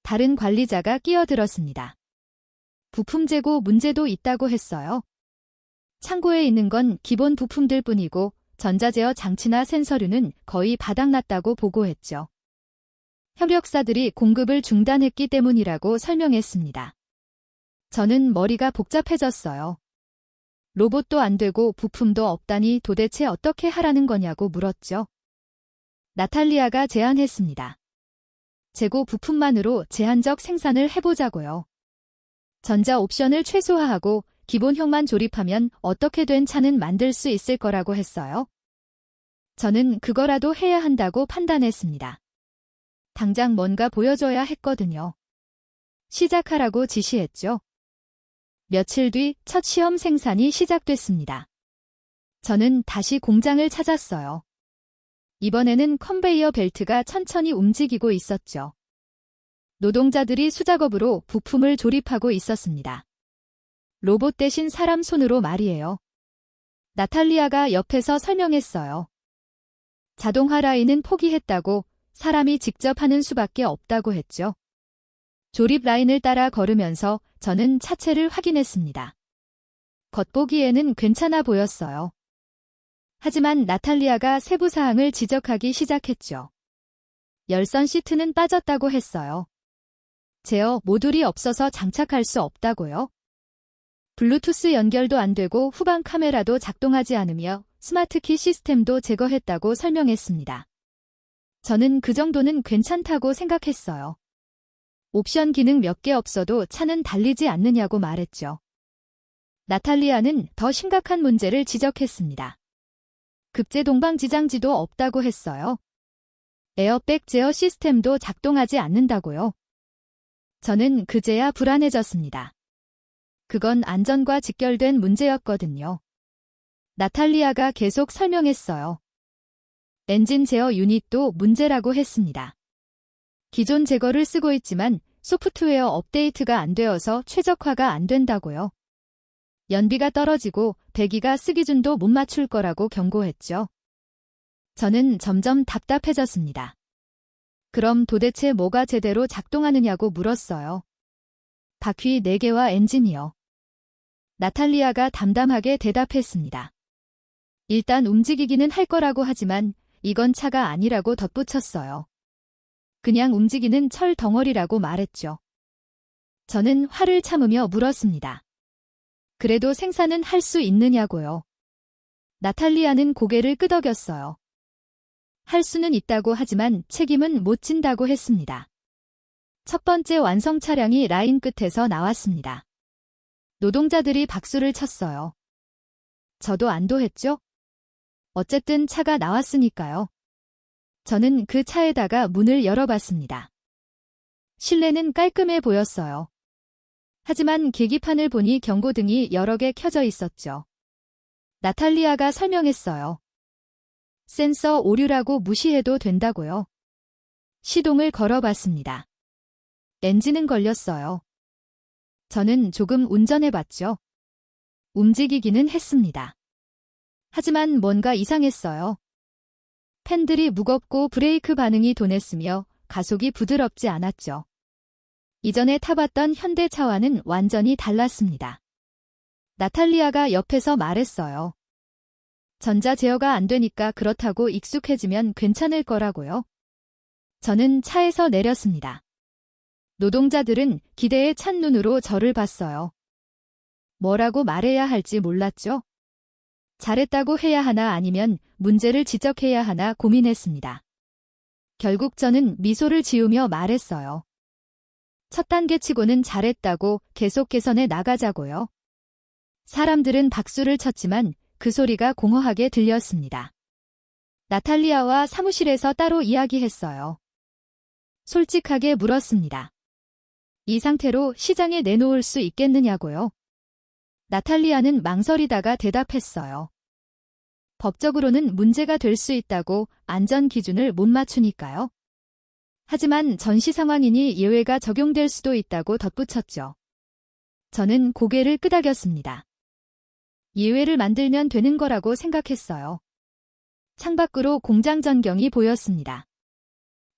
다른 관리자가 끼어들었습니다. 부품 재고 문제도 있다고 했어요. 창고에 있는 건 기본 부품들 뿐이고 전자제어 장치나 센서류는 거의 바닥났다고 보고했죠. 협력사들이 공급을 중단했기 때문이라고 설명했습니다. 저는 머리가 복잡해졌어요. 로봇도 안 되고 부품도 없다니 도대체 어떻게 하라는 거냐고 물었죠. 나탈리아가 제안했습니다. 재고 부품만으로 제한적 생산을 해보자고요. 전자 옵션을 최소화하고 기본형만 조립하면 어떻게 된 차는 만들 수 있을 거라고 했어요. 저는 그거라도 해야 한다고 판단했습니다. 당장 뭔가 보여줘야 했거든요. 시작하라고 지시했죠. 며칠 뒤 첫 시험 생산이 시작됐습니다. 저는 다시 공장을 찾았어요. 이번에는 컨베이어 벨트가 천천히 움직이고 있었죠. 노동자들이 수작업으로 부품을 조립하고 있었습니다. 로봇 대신 사람 손으로 말이에요. 나탈리아가 옆에서 설명했어요. 자동화 라인은 포기했다고, 사람이 직접 하는 수밖에 없다고 했죠. 조립 라인을 따라 걸으면서 저는 차체를 확인했습니다. 겉보기에는 괜찮아 보였어요. 하지만 나탈리아가 세부 사항을 지적하기 시작했죠. 열선 시트는 빠졌다고 했어요. 제어 모듈이 없어서 장착할 수 없다고요. 블루투스 연결도 안 되고 후방 카메라도 작동하지 않으며 스마트키 시스템도 제거했다고 설명했습니다. 저는 그 정도는 괜찮다고 생각했어요. 옵션 기능 몇 개 없어도 차는 달리지 않느냐고 말했죠. 나탈리아는 더 심각한 문제를 지적했습니다. 급제 동방지장지도 없다고 했어요. 에어백 제어 시스템도 작동하지 않는다고요. 저는 그제야 불안해졌습니다. 그건 안전과 직결된 문제였거든요. 나탈리아가 계속 설명했어요. 엔진 제어 유닛도 문제라고 했습니다. 기존 제거를 쓰고 있지만 소프트웨어 업데이트가 안 되어서 최적화가 안 된다고요. 연비가 떨어지고 배기가 쓰기준도 못 맞출 거라고 경고했죠. 저는 점점 답답해졌습니다. 그럼 도대체 뭐가 제대로 작동하느냐고 물었어요. 바퀴 4개와 엔진이요. 나탈리아가 담담하게 대답했습니다. 일단 움직이기는 할 거라고 하지만 이건 차가 아니라고 덧붙였어요. 그냥 움직이는 철 덩어리라고 말했죠. 저는 화를 참으며 물었습니다. 그래도 생산은 할 수 있느냐고요. 나탈리아는 고개를 끄덕였어요. 할 수는 있다고 하지만 책임은 못 진다고 했습니다. 첫 번째 완성 차량이 라인 끝에서 나왔습니다. 노동자들이 박수를 쳤어요. 저도 안도했죠? 어쨌든 차가 나왔으니까요. 저는 그 차에다가 문을 열어봤습니다. 실내는 깔끔해 보였어요. 하지만 계기판을 보니 경고등이 여러 개 켜져 있었죠. 나탈리아가 설명했어요. 센서 오류라고 무시해도 된다고요. 시동을 걸어봤습니다. 엔진은 걸렸어요. 저는 조금 운전해봤죠. 움직이기는 했습니다. 하지만 뭔가 이상했어요. 팬들이 무겁고 브레이크 반응이 둔했으며 가속이 부드럽지 않았죠. 이전에 타봤던 현대차와는 완전히 달랐습니다. 나탈리아가 옆에서 말했어요. 전자 제어가 안 되니까 그렇다고 익숙해지면 괜찮을 거라고요. 저는 차에서 내렸습니다. 노동자들은 기대에 찬 눈으로 저를 봤어요. 뭐라고 말해야 할지 몰랐죠? 잘했다고 해야 하나 아니면 문제를 지적해야 하나 고민했습니다. 결국 저는 미소를 지으며 말했어요. 첫 단계 치고는 잘했다고 계속 개선해 나가자고요. 사람들은 박수를 쳤지만 그 소리가 공허하게 들렸습니다. 나탈리아와 사무실에서 따로 이야기했어요. 솔직하게 물었습니다. 이 상태로 시장에 내놓을 수 있겠느냐고요. 나탈리아는 망설이다가 대답했어요. 법적으로는 문제가 될 수 있다고 안전 기준을 못 맞추니까요. 하지만 전시 상황이니 예외가 적용될 수도 있다고 덧붙였죠. 저는 고개를 끄덕였습니다. 예외를 만들면 되는 거라고 생각했어요. 창밖으로 공장 전경이 보였습니다.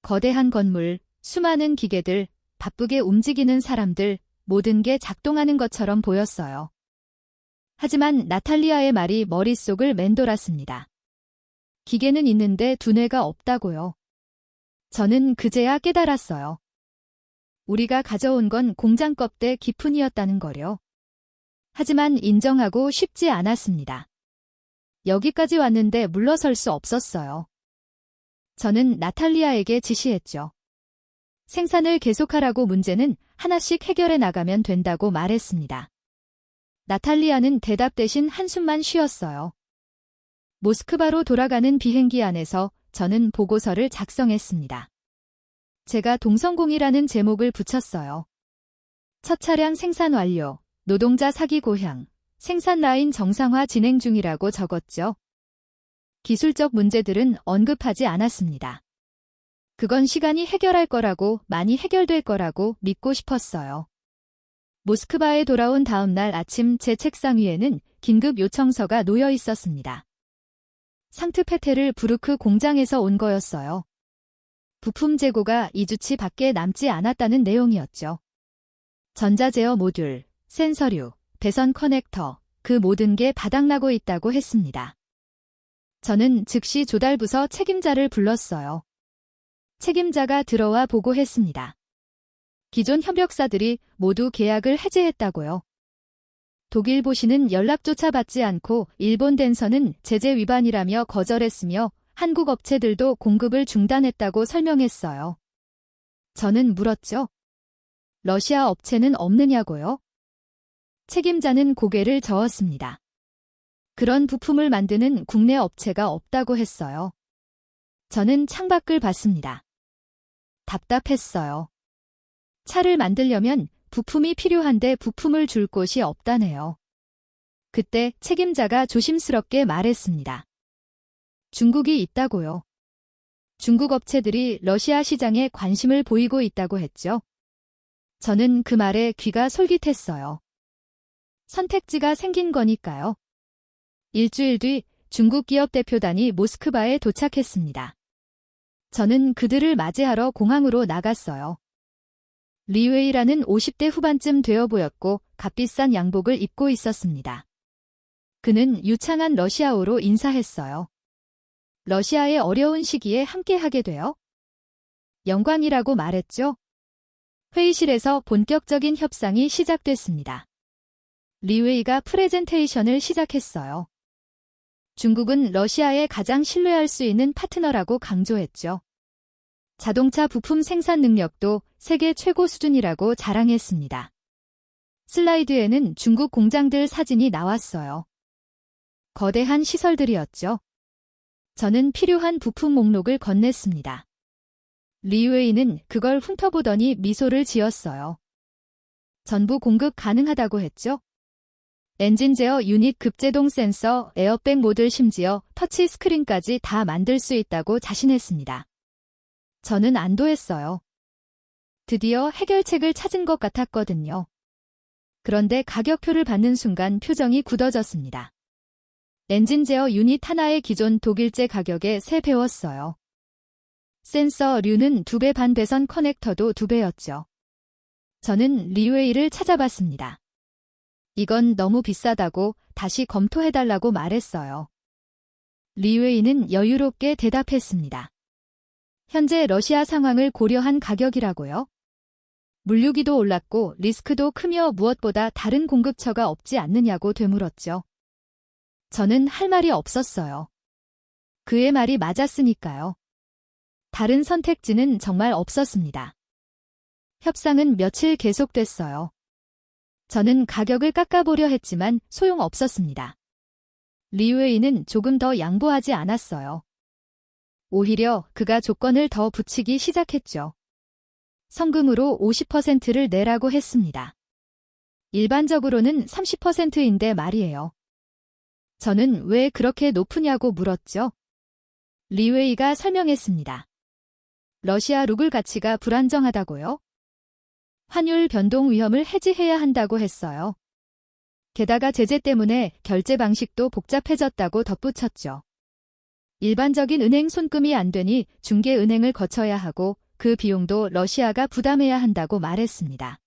거대한 건물, 수많은 기계들, 바쁘게 움직이는 사람들, 모든 게 작동하는 것처럼 보였어요. 하지만 나탈리아의 말이 머릿속을 맴돌았습니다. 기계는 있는데 두뇌가 없다고요. 저는 그제야 깨달았어요. 우리가 가져온 건 공장 껍데 기푼이었다는 거요. 하지만 인정하고 쉽지 않았습니다. 여기까지 왔는데 물러설 수 없었어요. 저는 나탈리아에게 지시했죠. 생산을 계속하라고 문제는 하나씩 해결해 나가면 된다고 말했습니다. 나탈리아는 대답 대신 한숨만 쉬었어요. 모스크바로 돌아가는 비행기 안에서 저는 보고서를 작성했습니다. 제가 동성공이라는 제목을 붙였어요. 첫 차량 생산 완료, 노동자 사기 고향, 생산 라인 정상화 진행 중이라고 적었죠. 기술적 문제들은 언급하지 않았습니다. 그건 시간이 해결할 거라고, 많이 해결될 거라고 믿고 싶었어요. 모스크바에 돌아온 다음 날 아침 제 책상 위에는 긴급 요청서가 놓여 있었습니다. 상트페테르 부르크 공장에서 온 거였어요. 부품 재고가 2주치 밖에 남지 않았다는 내용이었죠. 전자제어 모듈, 센서류, 배선 커넥터, 그 모든 게 바닥나고 있다고 했습니다. 저는 즉시 조달부서 책임자를 불렀어요. 책임자가 들어와 보고했습니다. 기존 협력사들이 모두 계약을 해제했다고요. 독일 보시는 연락조차 받지 않고 일본 댄서는 제재 위반이라며 거절했으며 한국 업체들도 공급을 중단했다고 설명했어요. 저는 물었죠. 러시아 업체는 없느냐고요? 책임자는 고개를 저었습니다. 그런 부품을 만드는 국내 업체가 없다고 했어요. 저는 창밖을 봤습니다. 답답했어요. 차를 만들려면 부품이 필요한데 부품을 줄 곳이 없다네요. 그때 책임자가 조심스럽게 말했습니다. 중국이 있다고요. 중국 업체들이 러시아 시장에 관심을 보이고 있다고 했죠. 저는 그 말에 귀가 솔깃했어요. 선택지가 생긴 거니까요. 일주일 뒤 중국 기업 대표단이 모스크바에 도착했습니다. 저는 그들을 맞이하러 공항으로 나갔어요. 리웨이라는 50대 후반쯤 되어 보였고 값비싼 양복을 입고 있었습니다. 그는 유창한 러시아어로 인사했어요. 러시아의 어려운 시기에 함께하게 되어 영광이라고 말했죠. 회의실에서 본격적인 협상이 시작됐습니다. 리웨이가 프레젠테이션을 시작했어요. 중국은 러시아의 가장 신뢰할 수 있는 파트너라고 강조했죠. 자동차 부품 생산 능력도 세계 최고 수준이라고 자랑했습니다. 슬라이드에는 중국 공장들 사진이 나왔어요. 거대한 시설들이었죠. 저는 필요한 부품 목록을 건넸습니다. 리웨이는 그걸 훑어보더니 미소를 지었어요. 전부 공급 가능하다고 했죠. 엔진 제어 유닛 급제동 센서, 에어백 모듈 심지어 터치 스크린까지 다 만들 수 있다고 자신했습니다. 저는 안도했어요. 드디어 해결책을 찾은 것 같았거든요. 그런데 가격표를 받는 순간 표정이 굳어졌습니다. 엔진 제어 유닛 하나의 기존 독일제 가격에 3배였어요. 센서류는 2배 반 배선 커넥터도 2배였죠. 저는 리웨이를 찾아봤습니다. 이건 너무 비싸다고 다시 검토해달라고 말했어요. 리웨이는 여유롭게 대답했습니다. 현재 러시아 상황을 고려한 가격이라고요? 물류비도 올랐고 리스크도 크며 무엇보다 다른 공급처가 없지 않느냐고 되물었죠. 저는 할 말이 없었어요. 그의 말이 맞았으니까요. 다른 선택지는 정말 없었습니다. 협상은 며칠 계속됐어요. 저는 가격을 깎아보려 했지만 소용없었습니다. 리웨이는 조금 더 양보하지 않았어요. 오히려 그가 조건을 더 붙이기 시작했죠. 성금으로 50%를 내라고 했습니다. 일반적으로는 30%인데 말이에요. 저는 왜 그렇게 높으냐고 물었죠. 리웨이가 설명했습니다. 러시아 루블 가치가 불안정하다고요? 환율 변동 위험을 해지해야 한다고 했어요. 게다가 제재 때문에 결제 방식도 복잡해졌다고 덧붙였죠. 일반적인 은행 손금이 안 되니 중개은행을 거쳐야 하고 그 비용도 러시아가 부담해야 한다고 말했습니다.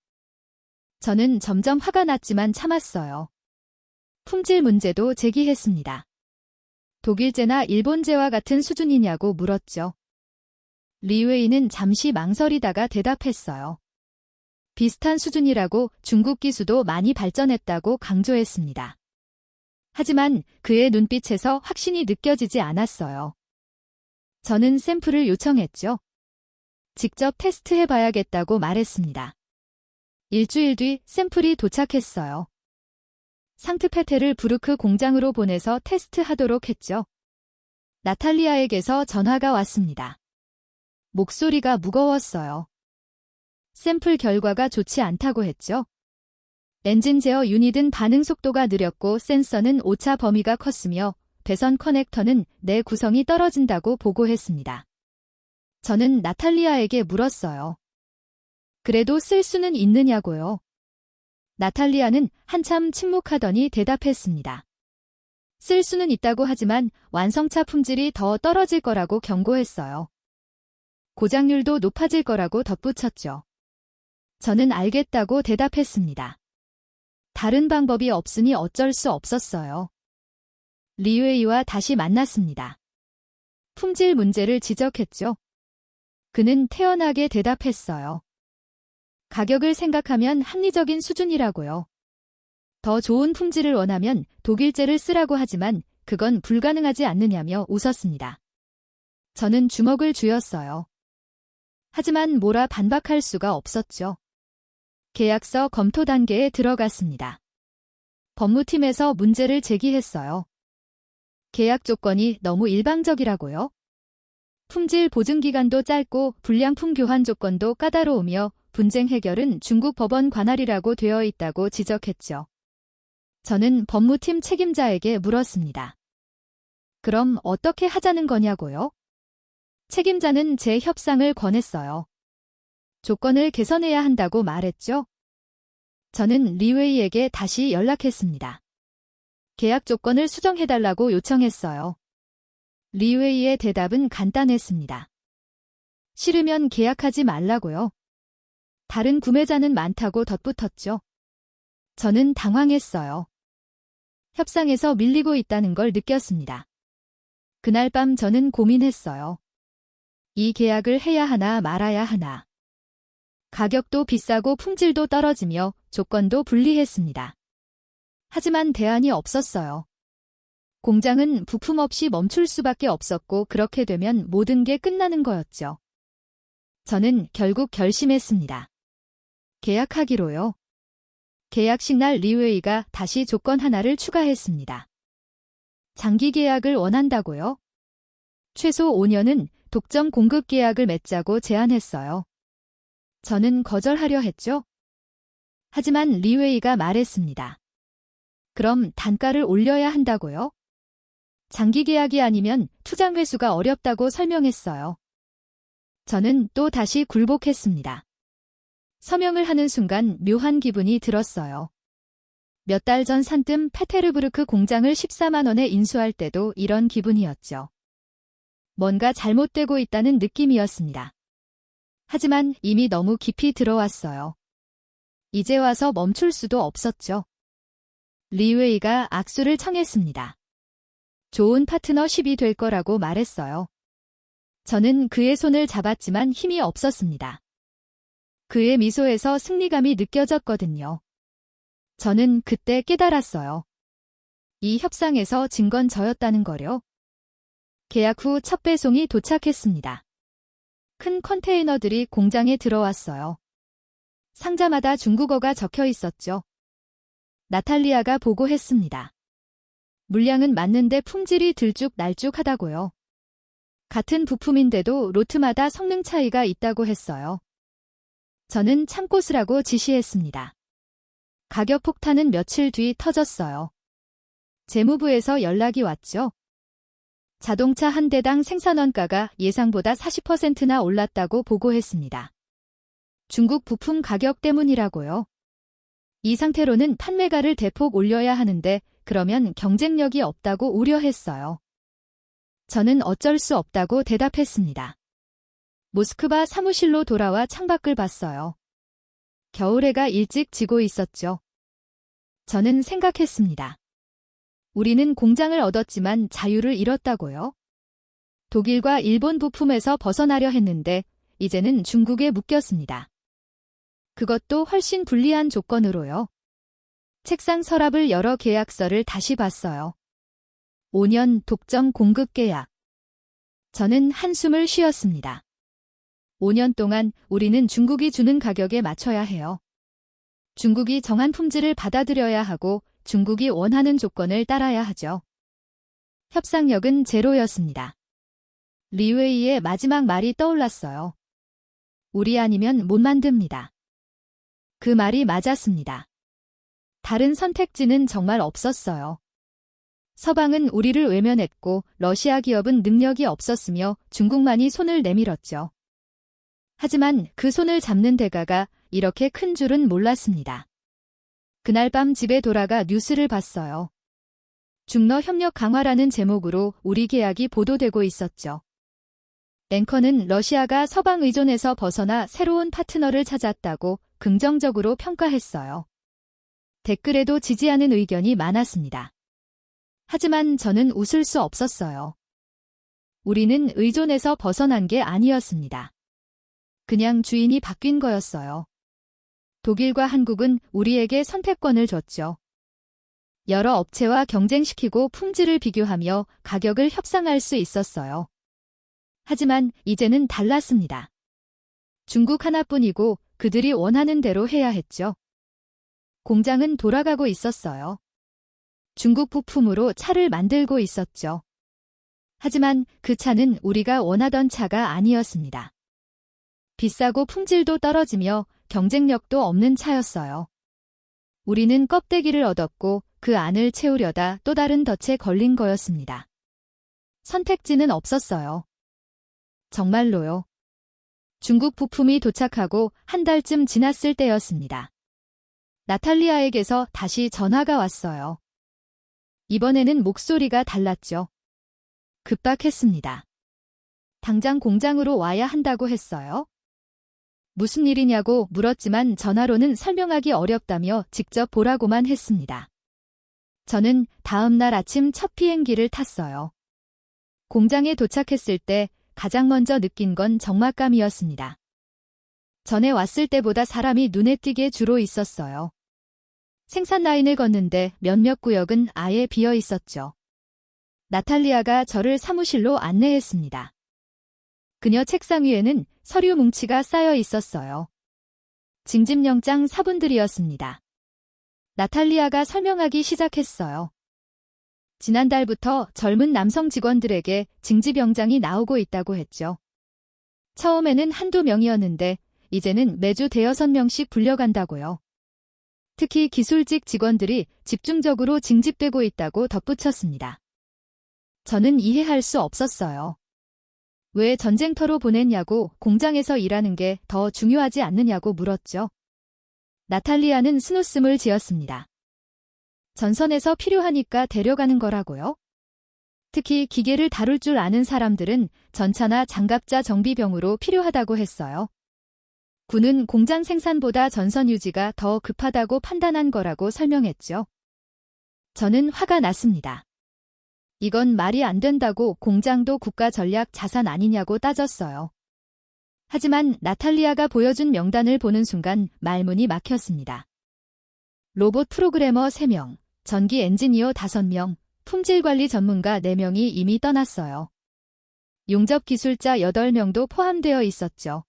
저는 점점 화가 났지만 참았어요. 품질 문제도 제기했습니다. 독일제나 일본제와 같은 수준이냐고 물었죠. 리웨이는 잠시 망설이다가 대답했어요. 비슷한 수준이라고 중국 기수도 많이 발전했다고 강조했습니다. 하지만 그의 눈빛에서 확신이 느껴지지 않았어요. 저는 샘플을 요청했죠. 직접 테스트해봐야겠다고 말했습니다. 일주일 뒤 샘플이 도착했어요. 상트페테르부르크 공장으로 보내서 테스트하도록 했죠. 나탈리아에게서 전화가 왔습니다. 목소리가 무거웠어요. 샘플 결과가 좋지 않다고 했죠. 엔진 제어 유닛은 반응 속도가 느렸고 센서는 오차 범위가 컸으며 배선 커넥터는 내 구성이 떨어진다고 보고했습니다. 저는 나탈리아에게 물었어요. 그래도 쓸 수는 있느냐고요. 나탈리아는 한참 침묵하더니 대답했습니다. 쓸 수는 있다고 하지만 완성차 품질이 더 떨어질 거라고 경고했어요. 고장률도 높아질 거라고 덧붙였죠. 저는 알겠다고 대답했습니다. 다른 방법이 없으니 어쩔 수 없었어요. 리웨이와 다시 만났습니다. 품질 문제를 지적했죠. 그는 태연하게 대답했어요. 가격을 생각하면 합리적인 수준이라고요. 더 좋은 품질을 원하면 독일제를 쓰라고 하지만 그건 불가능하지 않느냐며 웃었습니다. 저는 주먹을 쥐었어요. 하지만 뭐라 반박할 수가 없었죠. 계약서 검토 단계에 들어갔습니다. 법무팀에서 문제를 제기했어요. 계약 조건이 너무 일방적이라고요? 품질 보증 기간도 짧고 불량품 교환 조건도 까다로우며 분쟁 해결은 중국 법원 관할이라고 되어 있다고 지적했죠. 저는 법무팀 책임자에게 물었습니다. 그럼 어떻게 하자는 거냐고요? 책임자는 제 협상을 권했어요. 조건을 개선해야 한다고 말했죠. 저는 리웨이에게 다시 연락했습니다. 계약 조건을 수정해달라고 요청했어요. 리웨이의 대답은 간단했습니다. 싫으면 계약하지 말라고요. 다른 구매자는 많다고 덧붙였죠. 저는 당황했어요. 협상에서 밀리고 있다는 걸 느꼈습니다. 그날 밤 저는 고민했어요. 이 계약을 해야 하나 말아야 하나. 가격도 비싸고 품질도 떨어지며 조건도 불리했습니다. 하지만 대안이 없었어요. 공장은 부품 없이 멈출 수밖에 없었고 그렇게 되면 모든 게 끝나는 거였죠. 저는 결국 결심했습니다. 계약하기로요. 계약식 날 리웨이가 다시 조건 하나를 추가했습니다. 장기 계약을 원한다고요? 최소 5년은 독점 공급 계약을 맺자고 제안했어요. 저는 거절하려 했죠. 하지만 리웨이가 말했습니다. 그럼 단가를 올려야 한다고요? 장기 계약이 아니면 투자 회수가 어렵다고 설명했어요. 저는 또 다시 굴복했습니다. 서명을 하는 순간 묘한 기분이 들었어요. 몇 달 전 산뜸 페테르부르크 공장을 14만 원에 인수할 때도 이런 기분이었죠. 뭔가 잘못되고 있다는 느낌이었습니다. 하지만 이미 너무 깊이 들어왔어요. 이제 와서 멈출 수도 없었죠. 리웨이가 악수를 청했습니다. 좋은 파트너십이 될 거라고 말했어요. 저는 그의 손을 잡았지만 힘이 없었습니다. 그의 미소에서 승리감이 느껴졌거든요. 저는 그때 깨달았어요. 이 협상에서 진 건 저였다는 거요. 계약 후 첫 배송이 도착했습니다. 큰 컨테이너들이 공장에 들어왔어요. 상자마다 중국어가 적혀 있었죠. 나탈리아가 보고했습니다. 물량은 맞는데 품질이 들쭉날쭉하다고요. 같은 부품인데도 로트마다 성능 차이가 있다고 했어요. 저는 참고 쓰라고 지시했습니다. 가격 폭탄은 며칠 뒤 터졌어요. 재무부에서 연락이 왔죠. 자동차 한 대당 생산원가가 예상보다 40%나 올랐다고 보고했습니다. 중국 부품 가격 때문이라고요. 이 상태로는 판매가를 대폭 올려야 하는데 그러면 경쟁력이 없다고 우려했어요. 저는 어쩔 수 없다고 대답했습니다. 모스크바 사무실로 돌아와 창밖을 봤어요. 겨울해가 일찍 지고 있었죠. 저는 생각했습니다. 우리는 공장을 얻었지만 자유를 잃었다고요? 독일과 일본 부품에서 벗어나려 했는데 이제는 중국에 묶였습니다. 그것도 훨씬 불리한 조건으로요. 책상 서랍을 열어 계약서를 다시 봤어요. 5년 독점 공급 계약. 저는 한숨을 쉬었습니다. 5년 동안 우리는 중국이 주는 가격에 맞춰야 해요. 중국이 정한 품질을 받아들여야 하고 중국이 원하는 조건을 따라야 하죠. 협상력은 제로였습니다. 리웨이의 마지막 말이 떠올랐어요. 우리 아니면 못 만듭니다. 그 말이 맞았습니다. 다른 선택지는 정말 없었어요. 서방은 우리를 외면했고 러시아 기업은 능력이 없었으며 중국만이 손을 내밀었죠. 하지만 그 손을 잡는 대가가 이렇게 큰 줄은 몰랐습니다. 그날 밤 집에 돌아가 뉴스를 봤어요. 중러 협력 강화라는 제목으로 우리 계약이 보도되고 있었죠. 앵커는 러시아가 서방 의존에서 벗어나 새로운 파트너를 찾았다고 긍정적으로 평가했어요. 댓글에도 지지하는 의견이 많았습니다. 하지만 저는 웃을 수 없었어요. 우리는 의존에서 벗어난 게 아니었습니다. 그냥 주인이 바뀐 거였어요. 독일과 한국은 우리에게 선택권을 줬죠. 여러 업체와 경쟁시키고 품질을 비교하며 가격을 협상할 수 있었어요. 하지만 이제는 달랐습니다. 중국 하나뿐이고 그들이 원하는 대로 해야 했죠. 공장은 돌아가고 있었어요. 중국 부품으로 차를 만들고 있었죠. 하지만 그 차는 우리가 원하던 차가 아니었습니다. 비싸고 품질도 떨어지며 경쟁력도 없는 차였어요. 우리는 껍데기를 얻었고 그 안을 채우려다 또 다른 덫에 걸린 거였습니다. 선택지는 없었어요. 정말로요. 중국 부품이 도착하고 한 달쯤 지났을 때였습니다. 나탈리아에게서 다시 전화가 왔어요. 이번에는 목소리가 달랐죠. 급박했습니다. 당장 공장으로 와야 한다고 했어요. 무슨 일이냐고 물었지만 전화로는 설명하기 어렵다며 직접 보라고만 했습니다. 저는 다음 날 아침 첫 비행기를 탔어요. 공장에 도착했을 때 가장 먼저 느낀 건 적막감이었습니다. 전에 왔을 때보다 사람이 눈에 띄게 주로 있었어요. 생산 라인을 걷는데 몇몇 구역은 아예 비어 있었죠. 나탈리아가 저를 사무실로 안내했습니다. 그녀 책상 위에는 서류 뭉치가 쌓여 있었어요. 징집영장 사본들이었습니다. 나탈리아가 설명하기 시작했어요. 지난달부터 젊은 남성 직원들에게 징집영장이 나오고 있다고 했죠. 처음에는 한두 명이었는데 이제는 매주 5~6명씩 불려간다고요. 특히 기술직 직원들이 집중적으로 징집되고 있다고 덧붙였습니다. 저는 이해할 수 없었어요. 왜 전쟁터로 보냈냐고, 공장에서 일하는 게 더 중요하지 않느냐고 물었죠. 나탈리아는 스누스물 지었습니다. 전선에서 필요하니까 데려가는 거라고요? 특히 기계를 다룰 줄 아는 사람들은 전차나 장갑차 정비병으로 필요하다고 했어요. 군은 공장 생산보다 전선 유지가 더 급하다고 판단한 거라고 설명했죠. 저는 화가 났습니다. 이건 말이 안 된다고, 공장도 국가 전략 자산 아니냐고 따졌어요. 하지만 나탈리아가 보여준 명단을 보는 순간 말문이 막혔습니다. 로봇 프로그래머 3명, 전기 엔지니어 5명, 품질관리 전문가 4명이 이미 떠났어요. 용접 기술자 8명도 포함되어 있었죠.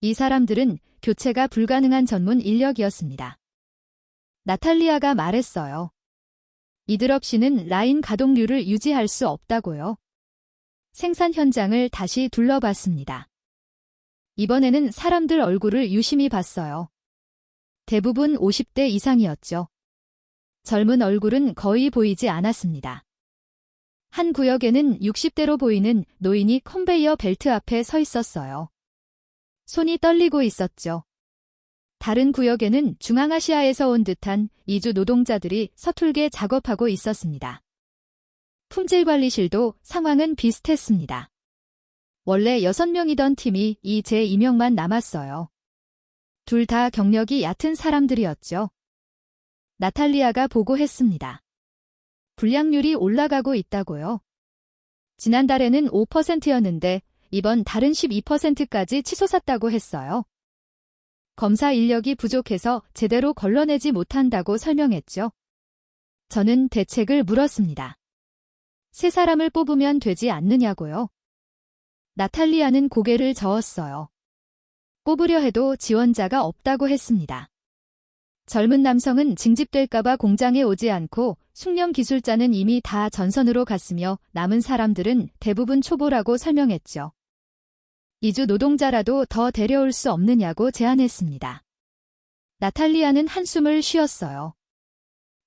이 사람들은 교체가 불가능한 전문 인력이었습니다. 나탈리아가 말했어요. 이들 없이는 라인 가동률을 유지할 수 없다고요. 생산 현장을 다시 둘러봤습니다. 이번에는 사람들 얼굴을 유심히 봤어요. 대부분 50대 이상이었죠. 젊은 얼굴은 거의 보이지 않았습니다. 한 구역에는 60대로 보이는 노인이 컨베이어 벨트 앞에 서 있었어요. 손이 떨리고 있었죠. 다른 구역에는 중앙아시아에서 온 듯한 이주 노동자들이 서툴게 작업하고 있었습니다. 품질관리실도 상황은 비슷했습니다. 원래 6명이던 팀이 이제 2명만 남았어요. 둘 다 경력이 얕은 사람들이었죠. 나탈리아가 보고했습니다. 불량률이 올라가고 있다고요. 지난달에는 5%였는데 이번 달은 12%까지 치솟았다고 했어요. 검사 인력이 부족해서 제대로 걸러내지 못한다고 설명했죠. 저는 대책을 물었습니다. 새 사람을 뽑으면 되지 않느냐고요. 나탈리아는 고개를 저었어요. 뽑으려 해도 지원자가 없다고 했습니다. 젊은 남성은 징집될까봐 공장에 오지 않고 숙련 기술자는 이미 다 전선으로 갔으며 남은 사람들은 대부분 초보라고 설명했죠. 이주 노동자라도 더 데려올 수 없느냐고 제안했습니다. 나탈리아는 한숨을 쉬었어요.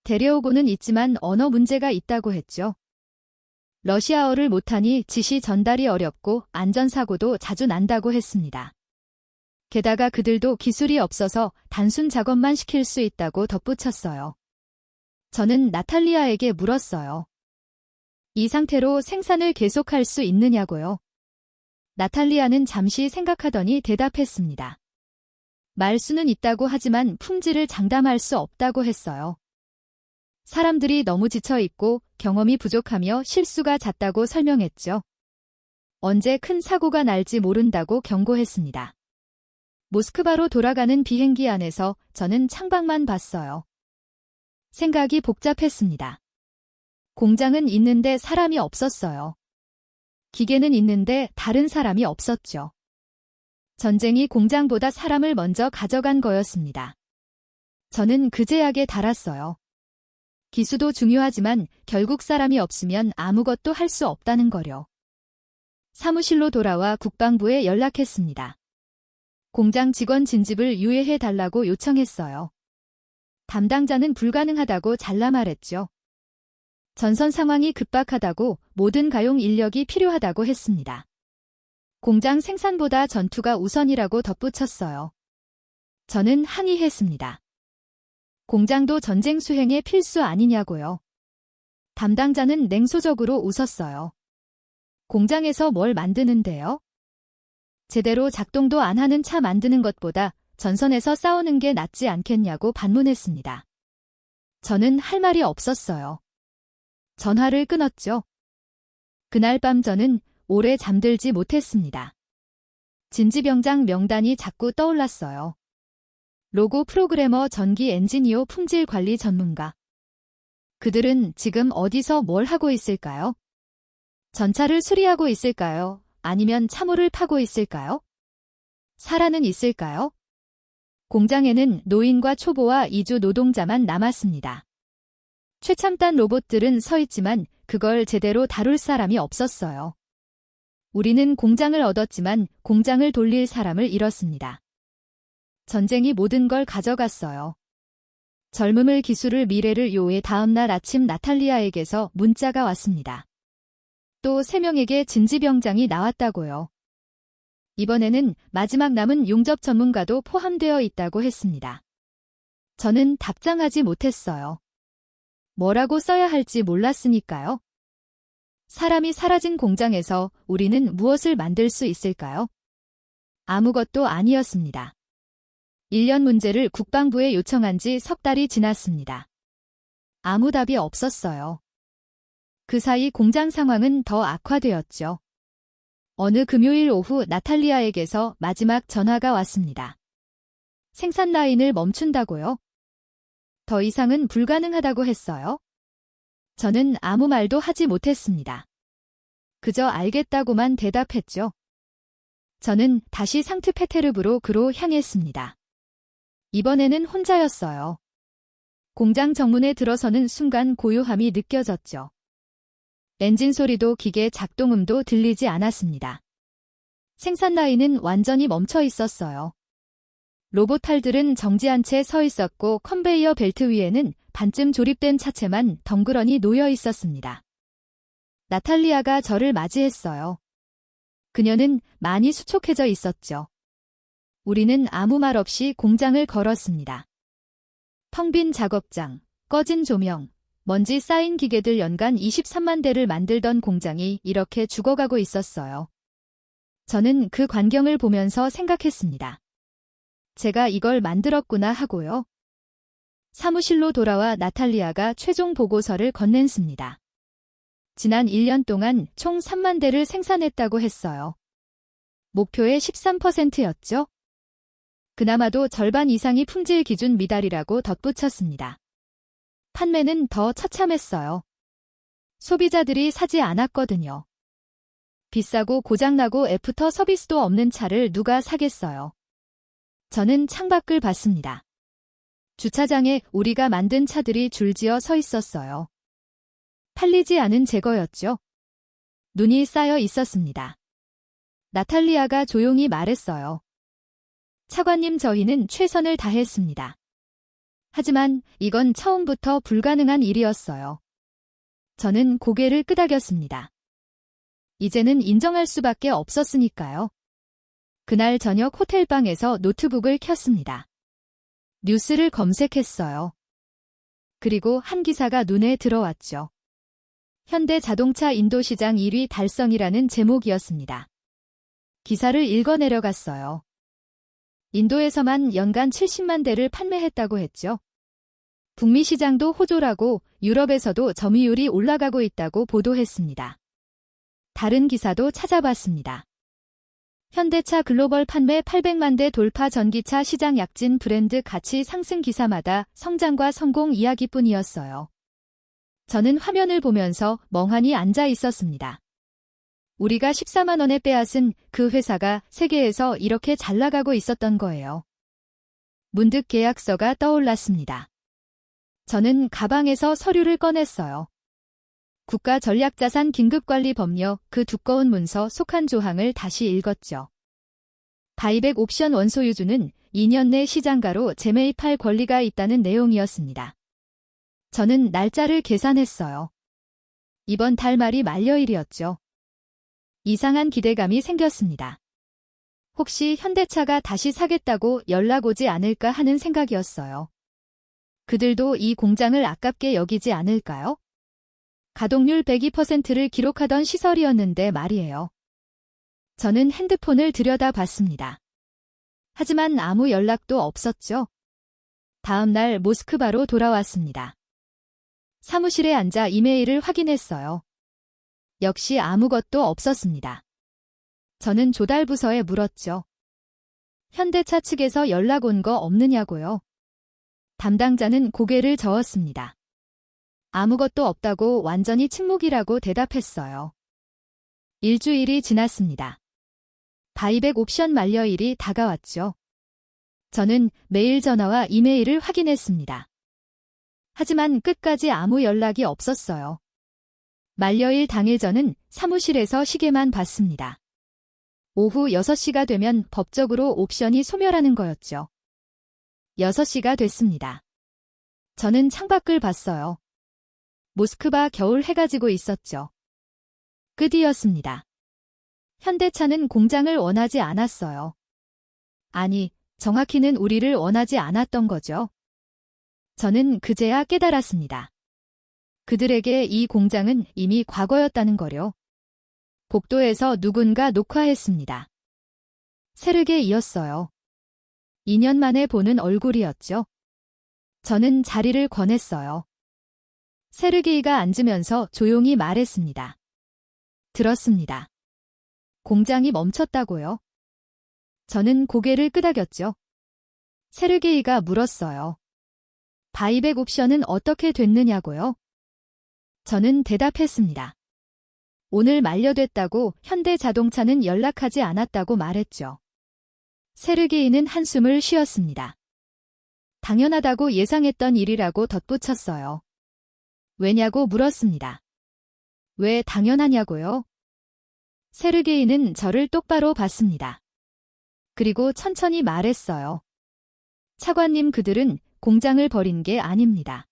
데려오고는 있지만 언어 문제가 있다고 했죠. 러시아어를 못하니 지시 전달이 어렵고 안전사고도 자주 난다고 했습니다. 게다가 그들도 기술이 없어서 단순 작업만 시킬 수 있다고 덧붙였어요. 저는 나탈리아에게 물었어요. 이 상태로 생산을 계속할 수 있느냐고요. 나탈리아는 잠시 생각하더니 대답했습니다. 말수는 있다고 하지만 품질을 장담할 수 없다고 했어요. 사람들이 너무 지쳐있고 경험이 부족하며 실수가 잦다고 설명했죠. 언제 큰 사고가 날지 모른다고 경고했습니다. 모스크바로 돌아가는 비행기 안에서 저는 창밖만 봤어요. 생각이 복잡했습니다. 공장은 있는데 사람이 없었어요. 기계는 있는데 다른 사람이 없었죠. 전쟁이 공장보다 사람을 먼저 가져간 거였습니다. 저는 그 제약에 달았어요. 기수도 중요하지만 결국 사람이 없으면 아무것도 할 수 없다는 거려. 사무실로 돌아와 국방부에 연락했습니다. 공장 직원 진집을 유예해달라고 요청했어요. 담당자는 불가능하다고 잘라 말했죠. 전선 상황이 급박하다고, 모든 가용 인력이 필요하다고 했습니다. 공장 생산보다 전투가 우선이라고 덧붙였어요. 저는 항의했습니다. 공장도 전쟁 수행에 필수 아니냐고요. 담당자는 냉소적으로 웃었어요. 공장에서 뭘 만드는데요? 제대로 작동도 안 하는 차 만드는 것보다 전선에서 싸우는 게 낫지 않겠냐고 반문했습니다. 저는 할 말이 없었어요. 전화를 끊었죠. 그날 밤 저는 오래 잠들지 못했습니다. 진지병장 명단이 자꾸 떠올랐어요. 로고 프로그래머, 전기 엔지니어, 품질 관리 전문가. 그들은 지금 어디서 뭘 하고 있을까요? 전차를 수리하고 있을까요? 아니면 참호를 파고 있을까요? 살아는 있을까요? 공장에는 노인과 초보와 이주 노동자만 남았습니다. 최첨단 로봇들은 서 있지만 그걸 제대로 다룰 사람이 없었어요. 우리는 공장을 얻었지만 공장을 돌릴 사람을 잃었습니다. 전쟁이 모든 걸 가져갔어요. 젊음을, 기술을, 미래를. 요의 다음 날 아침 나탈리아에게서 문자가 왔습니다. 또 3명에게 진지병장이 나왔다고요. 이번에는 마지막 남은 용접 전문가도 포함되어 있다고 했습니다. 저는 답장하지 못했어요. 뭐라고 써야 할지 몰랐으니까요. 사람이 사라진 공장에서 우리는 무엇을 만들 수 있을까요? 아무것도 아니었습니다. 1년 문제를 국방부에 요청한 지 석 달이 지났습니다. 아무 답이 없었어요. 그 사이 공장 상황은 더 악화되었죠. 어느 금요일 오후 나탈리아에게서 마지막 전화가 왔습니다. 생산 라인을 멈춘다고요? 더 이상은 불가능하다고 했어요. 저는 아무 말도 하지 못했습니다. 그저 알겠다고만 대답했죠. 저는 다시 상트페테르부르크로 향했습니다. 이번에는 혼자였어요. 공장 정문에 들어서는 순간 고요함이 느껴졌죠. 엔진 소리도 기계 작동음도 들리지 않았습니다. 생산 라인은 완전히 멈춰 있었어요. 로봇탈들은 정지한 채 서 있었고 컨베이어 벨트 위에는 반쯤 조립된 차체만 덩그러니 놓여 있었습니다. 나탈리아가 저를 맞이했어요. 그녀는 많이 수척해져 있었죠. 우리는 아무 말 없이 공장을 걸었습니다. 텅 빈 작업장, 꺼진 조명, 먼지 쌓인 기계들. 연간 23만 대를 만들던 공장이 이렇게 죽어가고 있었어요. 저는 그 광경을 보면서 생각했습니다. 제가 이걸 만들었구나 하고요. 사무실로 돌아와 나탈리아가 최종 보고서를 건넸습니다. 지난 1년 동안 총 3만 대를 생산했다고 했어요. 목표의 13%였죠. 그나마도 절반 이상이 품질 기준 미달이라고 덧붙였습니다. 판매는 더 처참했어요. 소비자들이 사지 않았거든요. 비싸고 고장나고 애프터 서비스도 없는 차를 누가 사겠어요. 저는 창밖을 봤습니다. 주차장에 우리가 만든 차들이 줄지어 서 있었어요. 팔리지 않은 재고였죠. 눈이 쌓여 있었습니다. 나탈리아가 조용히 말했어요. 차관님, 저희는 최선을 다했습니다. 하지만 이건 처음부터 불가능한 일이었어요. 저는 고개를 끄덕였습니다. 이제는 인정할 수밖에 없었으니까요. 그날 저녁 호텔방에서 노트북을 켰습니다. 뉴스를 검색했어요. 그리고 한 기사가 눈에 들어왔죠. 현대 자동차 인도시장 1위 달성이라는 제목이었습니다. 기사를 읽어 내려갔어요. 인도에서만 연간 70만 대를 판매했다고 했죠. 북미 시장도 호조라고 유럽에서도 점유율이 올라가고 있다고 보도했습니다. 다른 기사도 찾아봤습니다. 현대차 글로벌 판매 800만 대 돌파, 전기차 시장 약진, 브랜드 가치 상승. 기사마다 성장과 성공 이야기뿐이었어요. 저는 화면을 보면서 멍하니 앉아 있었습니다. 우리가 14만 원에 빼앗은 그 회사가 세계에서 이렇게 잘 나가고 있었던 거예요. 문득 계약서가 떠올랐습니다. 저는 가방에서 서류를 꺼냈어요. 국가전략자산 긴급관리법령. 그 두꺼운 문서 속 한 조항을 다시 읽었죠. 바이백 옵션 원소유주는 2년 내 시장가로 재매입할 권리가 있다는 내용이었습니다. 저는 날짜를 계산했어요. 이번 달 말이 만료일이었죠. 이상한 기대감이 생겼습니다. 혹시 현대차가 다시 사겠다고 연락 오지 않을까 하는 생각이었어요. 그들도 이 공장을 아깝게 여기지 않을까요? 가동률 102%를 기록하던 시설이었는데 말이에요. 저는 핸드폰을 들여다봤습니다. 하지만 아무 연락도 없었죠. 다음 날 모스크바로 돌아왔습니다. 사무실에 앉아 이메일을 확인했어요. 역시 아무것도 없었습니다. 저는 조달부서에 물었죠. 현대차 측에서 연락 온 거 없느냐고요. 담당자는 고개를 저었습니다. 아무것도 없다고 완전히 침묵이라고 대답했어요. 일주일이 지났습니다. 바이백 옵션 만료일이 다가왔죠. 저는 매일 전화와 이메일을 확인했습니다. 하지만 끝까지 아무 연락이 없었어요. 만료일 당일 저는 사무실에서 시계만 봤습니다. 오후 6시가 되면 법적으로 옵션이 소멸하는 거였죠. 6시가 됐습니다. 저는 창밖을 봤어요. 모스크바 겨울 해가 지고 있었죠. 끝이었습니다. 현대차는 공장을 원하지 않았어요. 아니, 정확히는 우리를 원하지 않았던 거죠. 저는 그제야 깨달았습니다. 그들에게 이 공장은 이미 과거였다는 거요. 복도에서 누군가 녹화했습니다. 세르게이였어요. 2년 만에 보는 얼굴이었죠. 저는 자리를 권했어요. 세르게이가 앉으면서 조용히 말했습니다. 들었습니다. 공장이 멈췄다고요? 저는 고개를 끄덕였죠. 세르게이가 물었어요. 바이백 옵션은 어떻게 됐느냐고요? 저는 대답했습니다. 오늘 만료됐다고 현대자동차는 연락하지 않았다고 말했죠. 세르게이는 한숨을 쉬었습니다. 당연하다고 예상했던 일이라고 덧붙였어요. 왜냐고 물었습니다. 왜 당연하냐고요? 세르게이는 저를 똑바로 봤습니다. 그리고 천천히 말했어요. 차관님, 그들은 공장을 버린 게 아닙니다.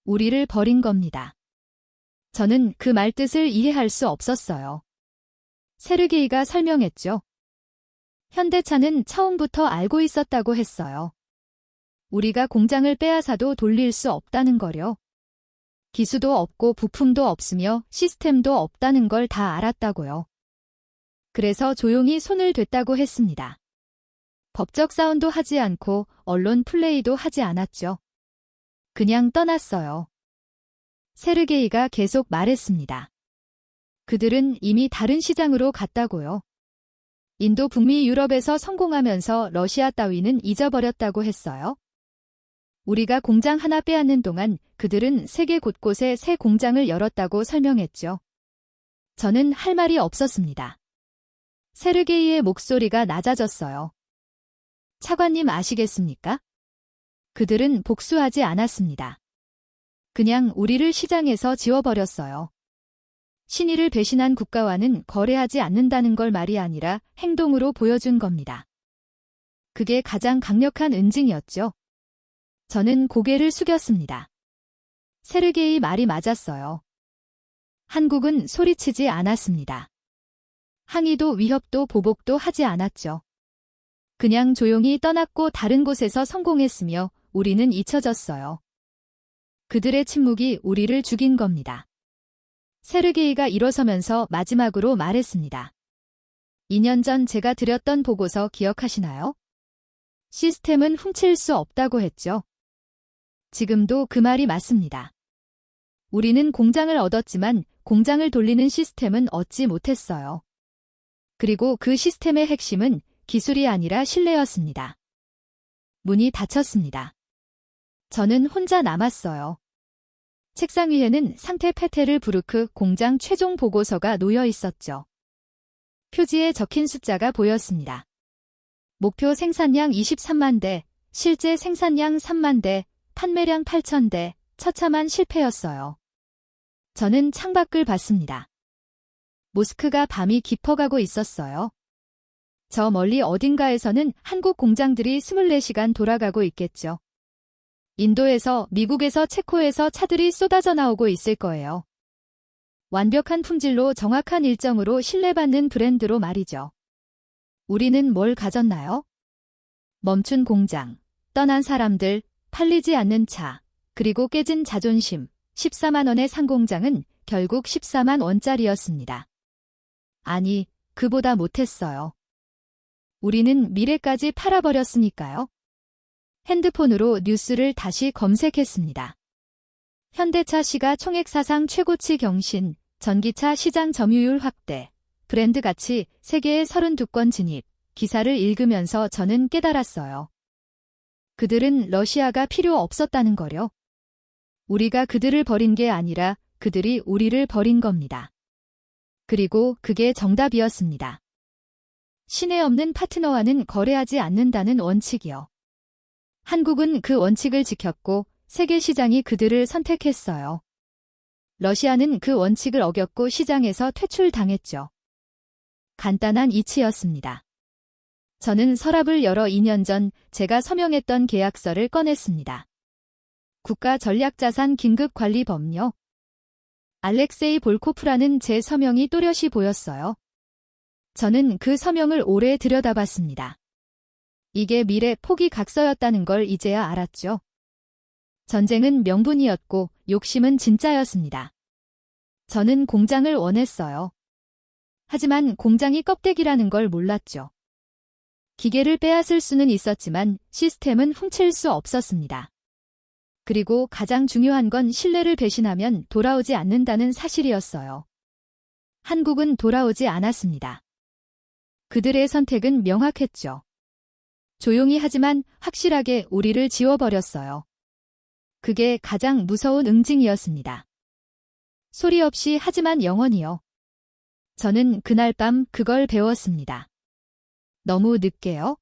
우리를 버린 겁니다. 저는 그 말뜻을 이해할 수 없었어요. 세르게이가 설명했죠. 현대차는 처음부터 알고 있었다고 했어요. 우리가 공장을 빼앗아도 돌릴 수 없다는 거요. 기수도 없고 부품도 없으며 시스템도 없다는 걸 다 알았다고요. 그래서 조용히 손을 댔다고 했습니다. 법적 사원도 하지 않고 언론 플레이도 하지 않았죠. 그냥 떠났어요. 세르게이가 계속 말했습니다. 그들은 이미 다른 시장으로 갔다고요. 인도, 북미, 유럽에서 성공하면서 러시아 따위는 잊어버렸다고 했어요. 우리가 공장 하나 빼앗는 동안 그들은 세계 곳곳에 새 공장을 열었다고 설명했죠. 저는 할 말이 없었습니다. 세르게이의 목소리가 낮아졌어요. 차관님, 아시겠습니까? 그들은 복수하지 않았습니다. 그냥 우리를 시장에서 지워버렸어요. 신의를 배신한 국가와는 거래하지 않는다는 걸 말이 아니라 행동으로 보여준 겁니다. 그게 가장 강력한 응징이었죠. 저는 고개를 숙였습니다. 세르게이 말이 맞았어요. 한국은 소리치지 않았습니다. 항의도 위협도 보복도 하지 않았죠. 그냥 조용히 떠났고 다른 곳에서 성공했으며 우리는 잊혀졌어요. 그들의 침묵이 우리를 죽인 겁니다. 세르게이가 일어서면서 마지막으로 말했습니다. 2년 전 제가 드렸던 보고서 기억하시나요? 시스템은 훔칠 수 없다고 했죠. 지금도 그 말이 맞습니다. 우리는 공장을 얻었지만 공장을 돌리는 시스템은 얻지 못했어요. 그리고 그 시스템의 핵심은 기술이 아니라 신뢰였습니다. 문이 닫혔습니다. 저는 혼자 남았어요. 책상 위에는 상태 페테르부르크 공장 최종 보고서가 놓여 있었죠. 표지에 적힌 숫자가 보였습니다. 목표 생산량 23만 대, 실제 생산량 3만 대, 판매량 8,000대, 처참한 실패였어요. 저는 창밖을 봤습니다. 모스크가 밤이 깊어가고 있었어요. 저 멀리 어딘가에서는 한국 공장들이 24시간 돌아가고 있겠죠. 인도에서, 미국에서, 체코에서 차들이 쏟아져 나오고 있을 거예요. 완벽한 품질로 정확한 일정으로 신뢰받는 브랜드로 말이죠. 우리는 뭘 가졌나요? 멈춘 공장, 떠난 사람들, 팔리지 않는 차, 그리고 깨진 자존심. 14만 원의 상공장은 결국 14만 원짜리였습니다. 아니, 그보다 못했어요. 우리는 미래까지 팔아버렸으니까요. 핸드폰으로 뉴스를 다시 검색했습니다. 현대차 시가 총액 사상 최고치 경신, 전기차 시장 점유율 확대, 브랜드 가치 세계의 32권 진입, 기사를 읽으면서 저는 깨달았어요. 그들은 러시아가 필요 없었다는 거요. 우리가 그들을 버린 게 아니라 그들이 우리를 버린 겁니다. 그리고 그게 정답이었습니다. 신뢰 없는 파트너와는 거래하지 않는다는 원칙이요. 한국은 그 원칙을 지켰고 세계 시장이 그들을 선택했어요. 러시아는 그 원칙을 어겼고 시장에서 퇴출당했죠. 간단한 이치였습니다. 저는 서랍을 열어 2년 전 제가 서명했던 계약서를 꺼냈습니다. 국가전략자산 긴급관리법요. 알렉세이 볼코프라는 제 서명이 또렷이 보였어요. 저는 그 서명을 오래 들여다봤습니다. 이게 미래 포기 각서였다는 걸 이제야 알았죠. 전쟁은 명분이었고 욕심은 진짜였습니다. 저는 공장을 원했어요. 하지만 공장이 껍데기라는 걸 몰랐죠. 기계를 빼앗을 수는 있었지만 시스템은 훔칠 수 없었습니다. 그리고 가장 중요한 건 신뢰를 배신하면 돌아오지 않는다는 사실이었어요. 한국은 돌아오지 않았습니다. 그들의 선택은 명확했죠. 조용히 하지만 확실하게 우리를 지워버렸어요. 그게 가장 무서운 응징이었습니다. 소리 없이 하지만 영원히요. 저는 그날 밤 그걸 배웠습니다. 너무 늦게요.